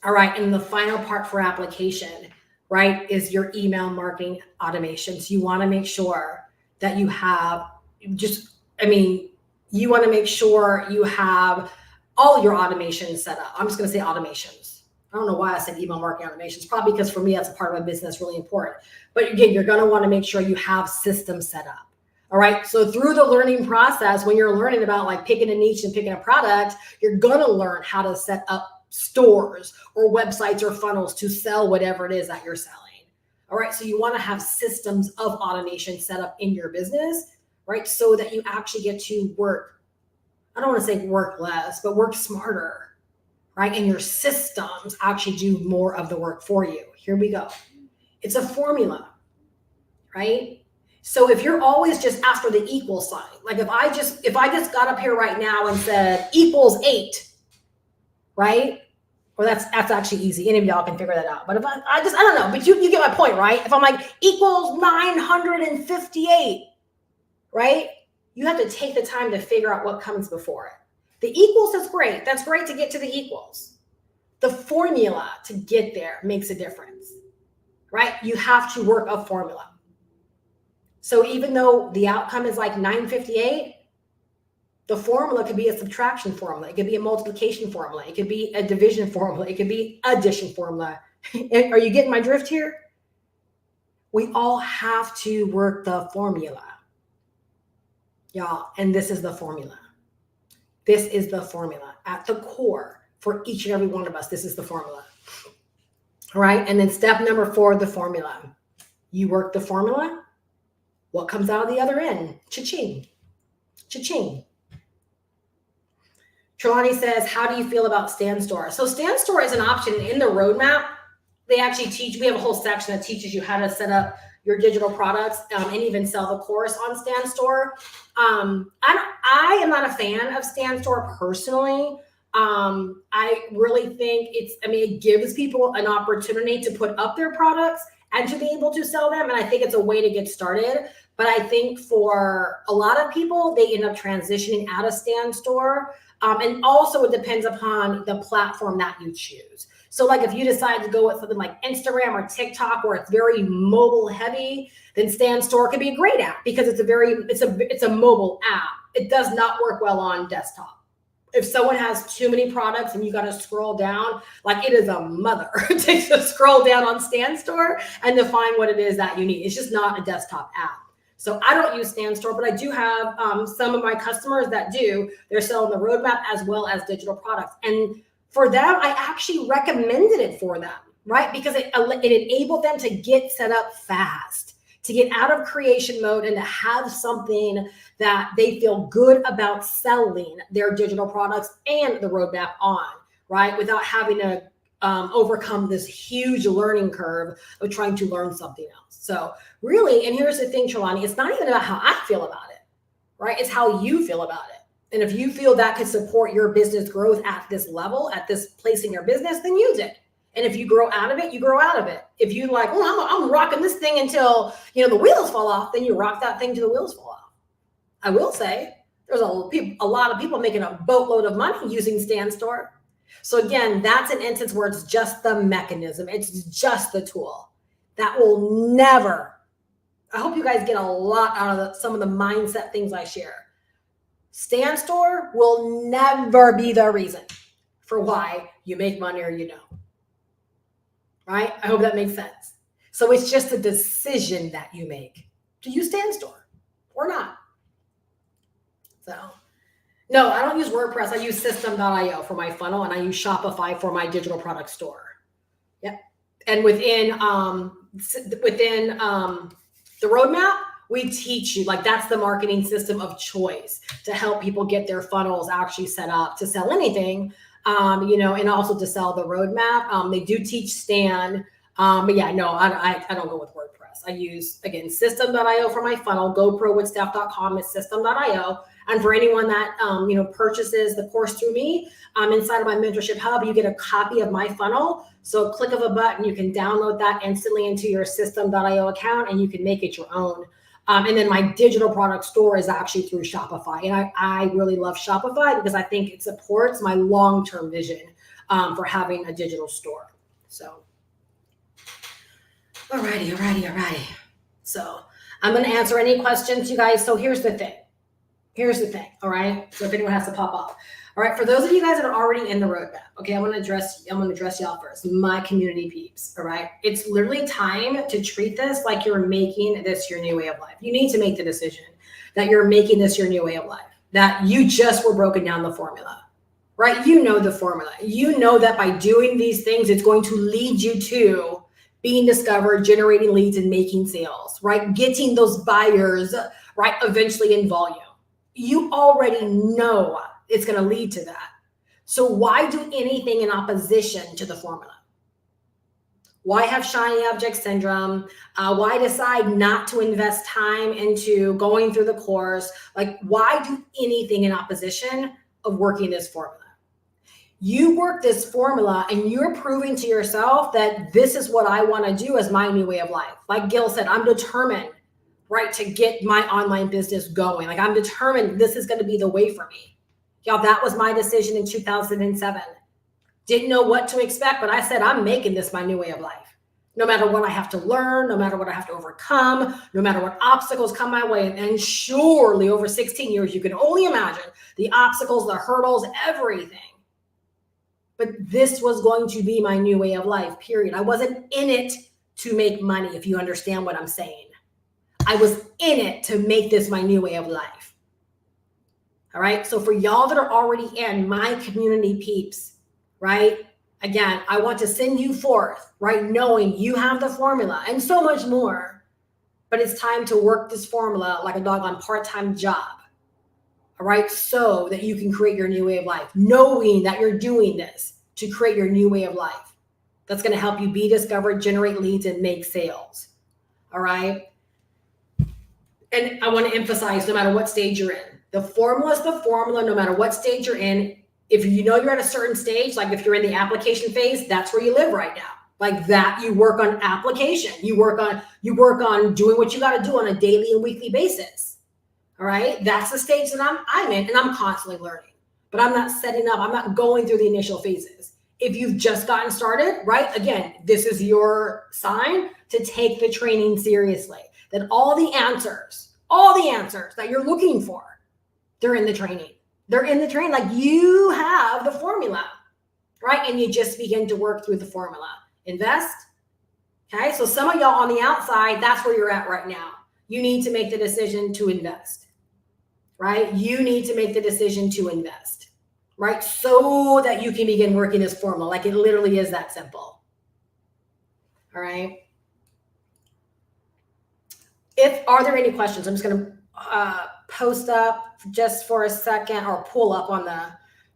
All right. And the final part for application, right, is your email marketing automations. You want to make sure that you have you want to make sure you have all your automations set up. I'm just going to say automations. I don't know why I said email marketing automations, probably because for me, that's a part of my business, really important. But again, you're going to want to make sure you have systems set up. All right. So through the learning process, when you're learning about like picking a niche and picking a product, you're going to learn how to set up stores or websites or funnels to sell whatever it is that you're selling. All right. So you want to have systems of automation set up in your business, right? So that you actually get to work. I don't want to say work less, but work smarter. Right? And your systems actually do more of the work for you. Here we go. It's a formula, right? So if you're always just after the equal sign, like if I just got up here right now and said equals 8, right? Well, that's actually easy. Any of y'all can figure that out. But if I don't know, but you get my point, right? If I'm like equals 958, right? You have to take the time to figure out what comes before it. The equals is great. That's great to get to the equals. The formula to get there makes a difference, right? You have to work a formula. So even though the outcome is like 958, the formula could be a subtraction formula. It could be a multiplication formula. It could be a division formula. It could be addition formula. Are you getting my drift here? We all have to work the formula, y'all. And this is the formula. This is the formula at the core for each and every one of us. This is the formula. All right. And then step number 4, the formula. You work the formula. What comes out of the other end? Cha-ching. Cha-ching. Trelawney says, how do you feel about Stand Store? So Stand Store is an option in the roadmap. They actually teach, we have a whole section that teaches you how to set up your digital products and even sell the course on Stand Store. I am not a fan of Stand Store personally. I really think it gives people an opportunity to put up their products and to be able to sell them. And I think it's a way to get started. But I think for a lot of people, they end up transitioning out of Stand Store. And also it depends upon the platform that you choose. So like if you decide to go with something like Instagram or TikTok, where it's very mobile heavy, then Stand Store could be a great app because it's a mobile app. It does not work well on desktop. If someone has too many products and you got to scroll down, like it is a mother to scroll down on Stand Store and to find what it is that you need. It's just not a desktop app. So I don't use Stand Store, but I do have some of my customers that do. They're selling the roadmap as well as digital products. And for them, I actually recommended it for them, right? Because it enabled them to get set up fast, to get out of creation mode and to have something that they feel good about selling their digital products and the roadmap on, right? Without having to overcome this huge learning curve of trying to learn something else. So really, and here's the thing, Trelawney, it's not even about how I feel about it, right? It's how you feel about it. And if you feel that could support your business growth at this level, at this place in your business, then use it. And if you grow out of it, you grow out of it. If you like, well, I'm rocking this thing until, the wheels fall off, then you rock that thing till the wheels fall off. I will say there's a lot of people making a boatload of money using Stand Store. So again, that's an instance where it's just the mechanism. It's just the tool that will never, I hope you guys get a lot out of some of the mindset things I share. Stand Store will never be the reason for why you make money or you don't. Right? I hope that makes sense. So it's just a decision that you make. Do you Stand Store or not? So, no, I don't use WordPress. I use System.io for my funnel, and I use Shopify for my digital product store. Yep. And within the roadmap, we teach you, like that's the marketing system of choice to help people get their funnels actually set up to sell anything, and also to sell the roadmap. They do teach Stand, but yeah, no, I don't go with WordPress. I use, again, System.io for my funnel. GoProWithStaff.com is System.io. And for anyone that, purchases the course through me, inside of my mentorship hub, you get a copy of my funnel. So click of a button, you can download that instantly into your System.io account and you can make it your own. And then my digital product store is actually through Shopify. And I really love Shopify because I think it supports my long-term vision for having a digital store. So, all righty. So I'm going to answer any questions, you guys. So here's the thing. All right. So if anyone has to pop off. All right. For those of you guys that are already in the roadmap, okay, I'm going to address y'all first, my community peeps. All right. It's literally time to treat this like you're making this your new way of life. You need to make the decision that you're making this your new way of life, that you just were broken down the formula, right? You know the formula. You know that by doing these things, it's going to lead you to being discovered, generating leads and making sales, right? Getting those buyers, right? Eventually in volume. You already know it's going to lead to that. So why do anything in opposition to the formula? Why have shiny object syndrome? Why decide not to invest time into going through the course? Like, why do anything in opposition of working this formula? You work this formula and you're proving to yourself that this is what I want to do as my new way of life. Like Gil said, I'm determined, right, to get my online business going. Like I'm determined this is going to be the way for me. Y'all, that was my decision in 2007. Didn't know what to expect, but I said, I'm making this my new way of life. No matter what I have to learn, no matter what I have to overcome, no matter what obstacles come my way. And surely over 16 years, you can only imagine the obstacles, the hurdles, everything. But this was going to be my new way of life, period. I wasn't in it to make money, if you understand what I'm saying. I was in it to make this my new way of life. All right. So for y'all that are already in my community peeps, right? Again, I want to send you forth, right? Knowing you have the formula and so much more, but it's time to work this formula like a doggone part-time job. All right. So that you can create your new way of life, knowing that you're doing this to create your new way of life. That's going to help you be discovered, generate leads, and make sales. All right. And I want to emphasize, no matter what stage you're in, the formula is the formula, no matter what stage you're in. If you know you're at a certain stage, like if you're in the application phase, that's where you live right now. Like that, you work on application. You work on doing what you got to do on a daily and weekly basis. All right. That's the stage that I'm in, and I'm constantly learning, but I'm not setting up. I'm not going through the initial phases. If you've just gotten started, right? Again, this is your sign to take the training seriously. That all the answers that you're looking for, they're in the training. They're in the training. Like you have the formula, right? And you just begin to work through the formula. Invest. Okay. So some of y'all on the outside, that's where you're at right now. You need to make the decision to invest, right? You need to make the decision to invest, right? So that you can begin working this formula. Like it literally is that simple. All right. Are there any questions? I'm just going to post up just for a second or pull up on the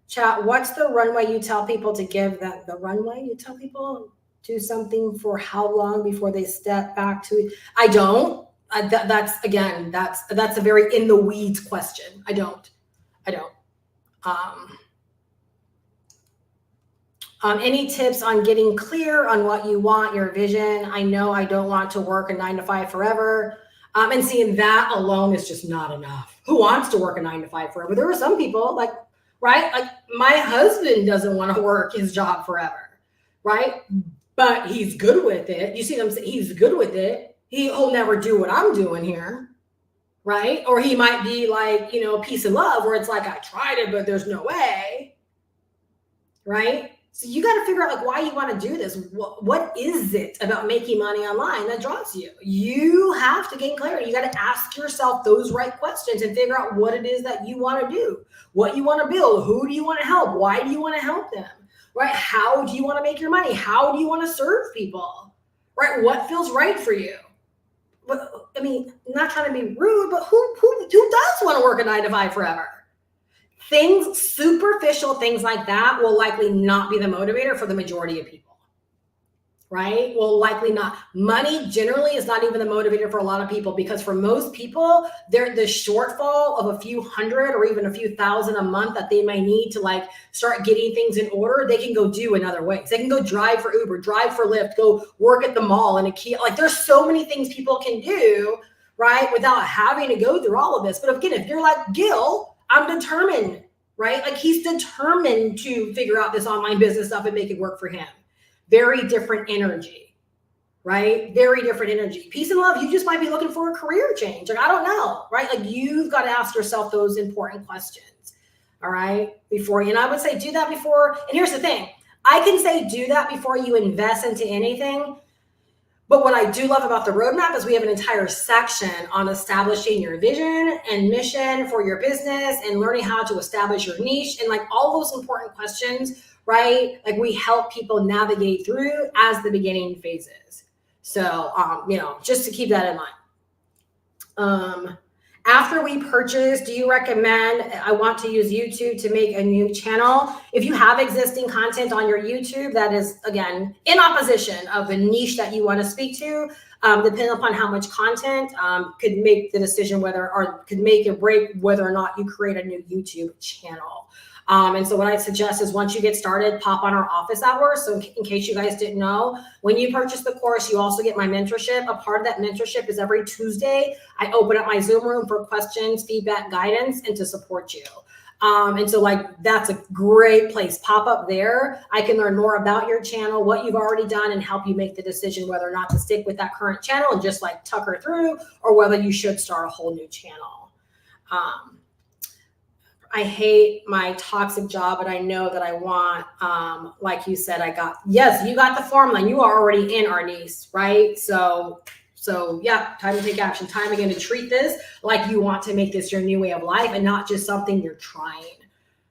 chat. What's the runway you tell people to give them? The runway you tell people do something for how long before they step back to it? I don't. That's a very in the weeds question. I don't. Any tips on getting clear on what you want, your vision? I know I don't want to work a 9-to-5 forever. And seeing that alone is just not enough. Who wants to work a 9-to-5 forever? There are some people like my husband doesn't want to work his job forever, right? But he's good with it. You see what I'm saying? He's good with it. He'll never do what I'm doing here, right? Or he might be like, peace and love, where it's like, I tried it, but there's no way, right? So you got to figure out why you want to do this. What is it about making money online that draws you? You have to gain clarity. You got to ask yourself those right questions and figure out what it is that you want to do, what you want to build, who do you want to help, why do you want to help them, right? How do you want to make your money? How do you want to serve people, right? What feels right for you? But I mean, not trying to be rude, but who does want to work a 9-to-5 forever? Superficial things like that will likely not be the motivator for the majority of people, right? Will likely not. Money generally is not even the motivator for a lot of people, because for most people, the shortfall of a few hundred or even a few thousand a month that they may need to start getting things in order, they can go do in other ways. They can go drive for Uber, drive for Lyft, go work at the mall in a kiosk. There's so many things people can do, right? Without having to go through all of this. But again, if you're like Gil, I'm determined, right? He's determined to figure out this online business stuff and make it work for him. Very different energy, right? Very different energy. Peace and love, you just might be looking for a career change. I don't know, right? You've got to ask yourself those important questions, all right? And I would say do that before, and here's the thing. I can say do that before you invest into anything. But what I do love about the roadmap is we have an entire section on establishing your vision and mission for your business and learning how to establish your niche and all those important questions, right? We help people navigate through as the beginning phases. So, just to keep that in mind. After we purchase, do you recommend I want to use YouTube to make a new channel? If you have existing content on your YouTube that is, again, in opposition of the niche that you want to speak to, depending upon how much content, could make the decision could make or break whether or not you create a new YouTube channel. And so what I suggest is once you get started, pop on our office hours. So in case you guys didn't know, when you purchase the course, you also get my mentorship. A part of that mentorship is every Tuesday, I open up my Zoom room for questions, feedback, guidance, and to support you. And so that's a great place. Pop up there. I can learn more about your channel, what you've already done, and help you make the decision whether or not to stick with that current channel and just tucker through, or whether you should start a whole new channel. I hate my toxic job, but I know that I want, like you said, yes, you got the formula and you are already in, Arnice, right? So yeah, time to take action. Time again to treat this like you want to make this your new way of life and not just something you're trying,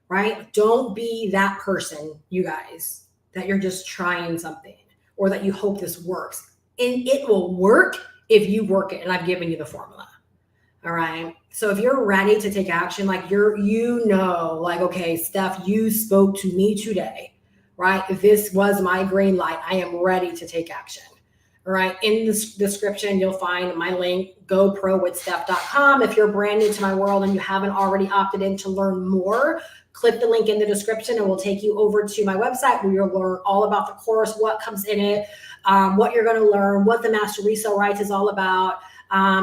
right? Don't be that person, you guys, that you're just trying something or that you hope this works. And it will work if you work it. And I've given you the formula. All right. So if you're ready to take action, like like, okay, Steph, you spoke to me today, right? If this was my green light, I am ready to take action. All right. In the description, you'll find my link, goprowithsteph.com. If you're brand new to my world and you haven't already opted in to learn more, click the link in the description and we'll take you over to my website where you'll learn all about the course, what comes in it, what you're going to learn, what the Master Resale Rights is all about.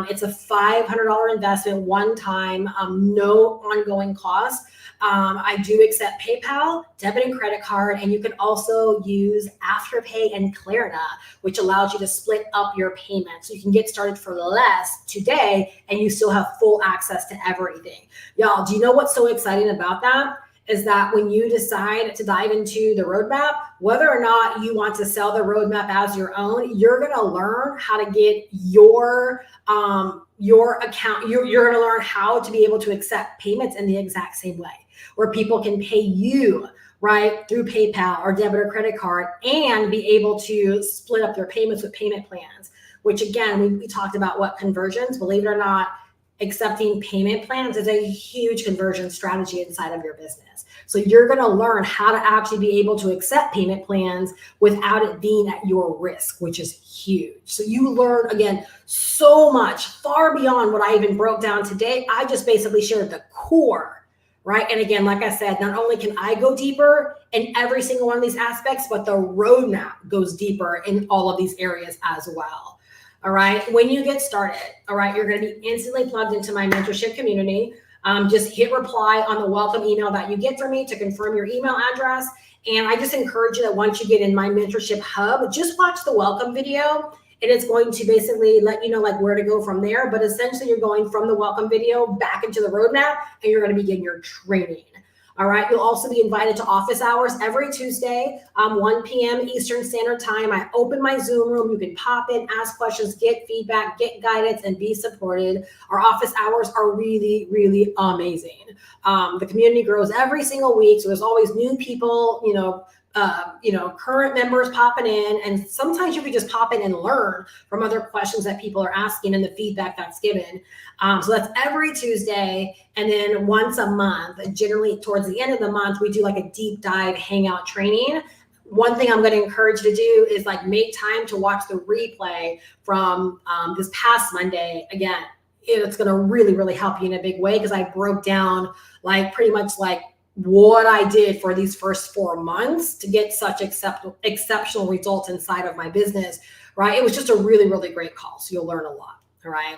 It's a $500 investment, one time, no ongoing cost. I do accept PayPal, debit and credit card, and you can also use Afterpay and Klarna, which allows you to split up your payments. So you can get started for less today and you still have full access to everything. Y'all, do you know what's so exciting about that? Is that when you decide to dive into the roadmap, whether or not you want to sell the roadmap as your own, you're going to learn how to get your account. You're going to learn how to be able to accept payments in the exact same way, where people can pay you right through PayPal or debit or credit card and be able to split up their payments with payment plans, which again, we talked about what conversions, believe it or not, accepting payment plans is a huge conversion strategy inside of your business. So you're going to learn how to actually be able to accept payment plans without it being at your risk, which is huge. So you learn, again, so much far beyond what I even broke down today. I just basically shared the core, right? And again, like I said, not only can I go deeper in every single one of these aspects, but the roadmap goes deeper in all of these areas as well. All right. When you get started, all right, you're going to be instantly plugged into my mentorship community. Just hit reply on the welcome email that you get from me to confirm your email address. And I just encourage you that once you get in my mentorship hub, just watch the welcome video and it's going to basically let you know like where to go from there. But essentially you're going from the welcome video back into the roadmap and you're going to begin your training. All right. You'll also be invited to office hours every Tuesday, 1 p.m. Eastern Standard Time. I open my Zoom room. You can pop in, ask questions, get feedback, get guidance, and be supported. Our office hours are really, really amazing. The community grows every single week. So there's always new people, current members popping in. And sometimes you can just pop in and learn from other questions that people are asking and the feedback that's given. So that's every Tuesday. And then once a month, generally towards the end of the month, we do like a deep dive hangout training. One thing I'm going to encourage you to do is like make time to watch the replay from this past Monday. Again, it's going to really, really help you in a big way because I broke down like pretty much like what I did for these first 4 months to get such exceptional results inside of my business, right? It was just a really, really great call. So you'll learn a lot. All right.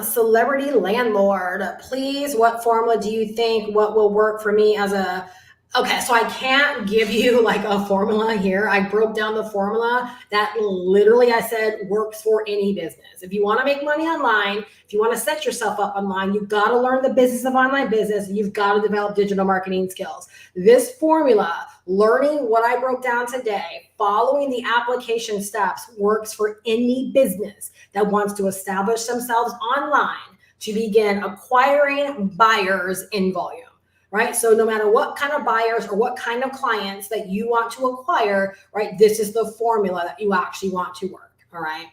Celebrity landlord, please. What formula do you think what will work for me as a, okay, so I can't give you like a formula here. I broke down the formula that literally I said works for any business. If you want to make money online, if you want to set yourself up online, you've got to learn the business of online business. You've got to develop digital marketing skills. This formula, learning what I broke down today, following the application steps works for any business that wants to establish themselves online to begin acquiring buyers in volume. Right? So no matter what kind of buyers or what kind of clients that you want to acquire, right? This is the formula that you actually want to work. All right.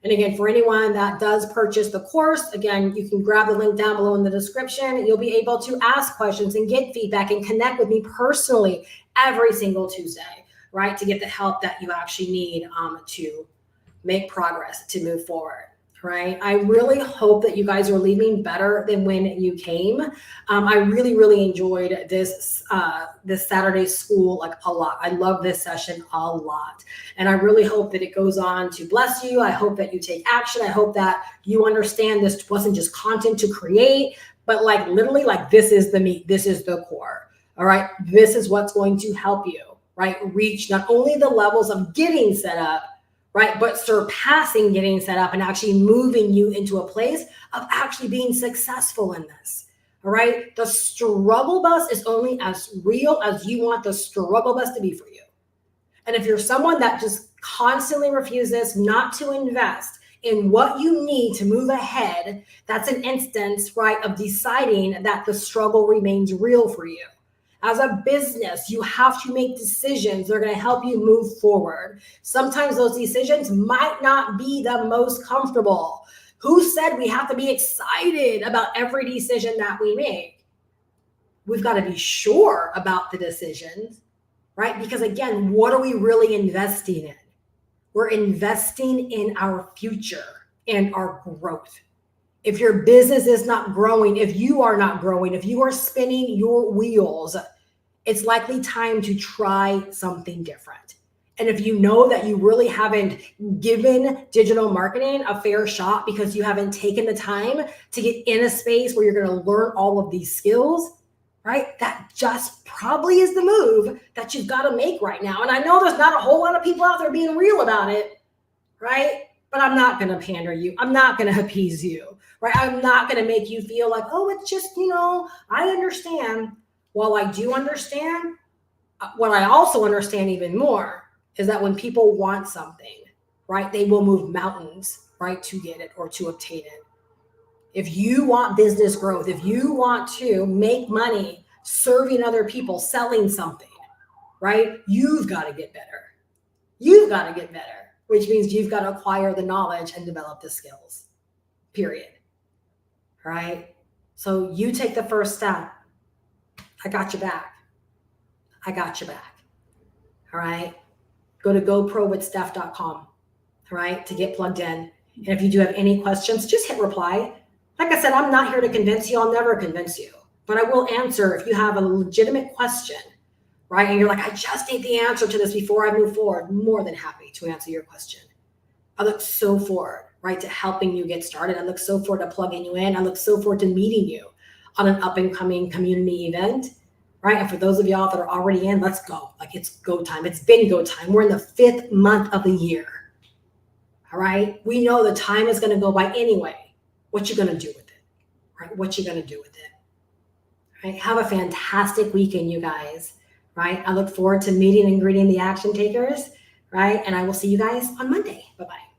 And again, for anyone that does purchase the course, again, you can grab the link down below in the description. You'll be able to ask questions and get feedback and connect with me personally every single Tuesday, right? To get the help that you actually need to make progress, to move forward. Right. I really hope that you guys are leaving better than when you came. I really, really enjoyed this Saturday school like a lot. I love this session a lot. And I really hope that it goes on to bless you. I hope that you take action. I hope that you understand this wasn't just content to create, but like literally like this is the meat. This is the core. All right. This is what's going to help you, right? Reach not only the levels of getting set up, right? But surpassing getting set up and actually moving you into a place of actually being successful in this. All right. The struggle bus is only as real as you want the struggle bus to be for you. And if you're someone that just constantly refuses not to invest in what you need to move ahead, that's an instance, right, of deciding that the struggle remains real for you. As a business, you have to make decisions that are going to help you move forward. Sometimes those decisions might not be the most comfortable. Who said we have to be excited about every decision that we make? We've got to be sure about the decisions, right? Because again, what are we really investing in? We're investing in our future and our growth. If your business is not growing, if you are not growing, if you are spinning your wheels, it's likely time to try something different. And if you know that you really haven't given digital marketing a fair shot because you haven't taken the time to get in a space where you're going to learn all of these skills, right? That just probably is the move that you've got to make right now. And I know there's not a whole lot of people out there being real about it, right? But I'm not going to pander you. I'm not going to appease you, right? I'm not going to make you feel like, oh, it's just, I understand. While I do understand, what I also understand even more is that when people want something, right, they will move mountains, right, to get it or to obtain it. If you want business growth, if you want to make money serving other people, selling something, right, you've got to get better. You've got to get better, which means you've got to acquire the knowledge and develop the skills, period. Right? So you take the first step. I got your back. I got your back. All right? Go to goprowithsteph.com, all right, to get plugged in. And if you do have any questions, just hit reply. Like I said, I'm not here to convince you. I'll never convince you. But I will answer if you have a legitimate question, right? And you're like, I just need the answer to this before I move forward. More than happy to answer your question. I look so forward, right, to helping you get started. I look so forward to plugging you in. I look so forward to meeting you on an up and coming community event, right? And for those of y'all that are already in, let's go. Like, it's go time. It's been go time. We're in the 5th month of the year. All right. We know the time is going to go by anyway. What you going to do with it, right? What you going to do with it, right? Have a fantastic weekend, you guys, right? I look forward to meeting and greeting the action takers, right? And I will see you guys on Monday. Bye-bye.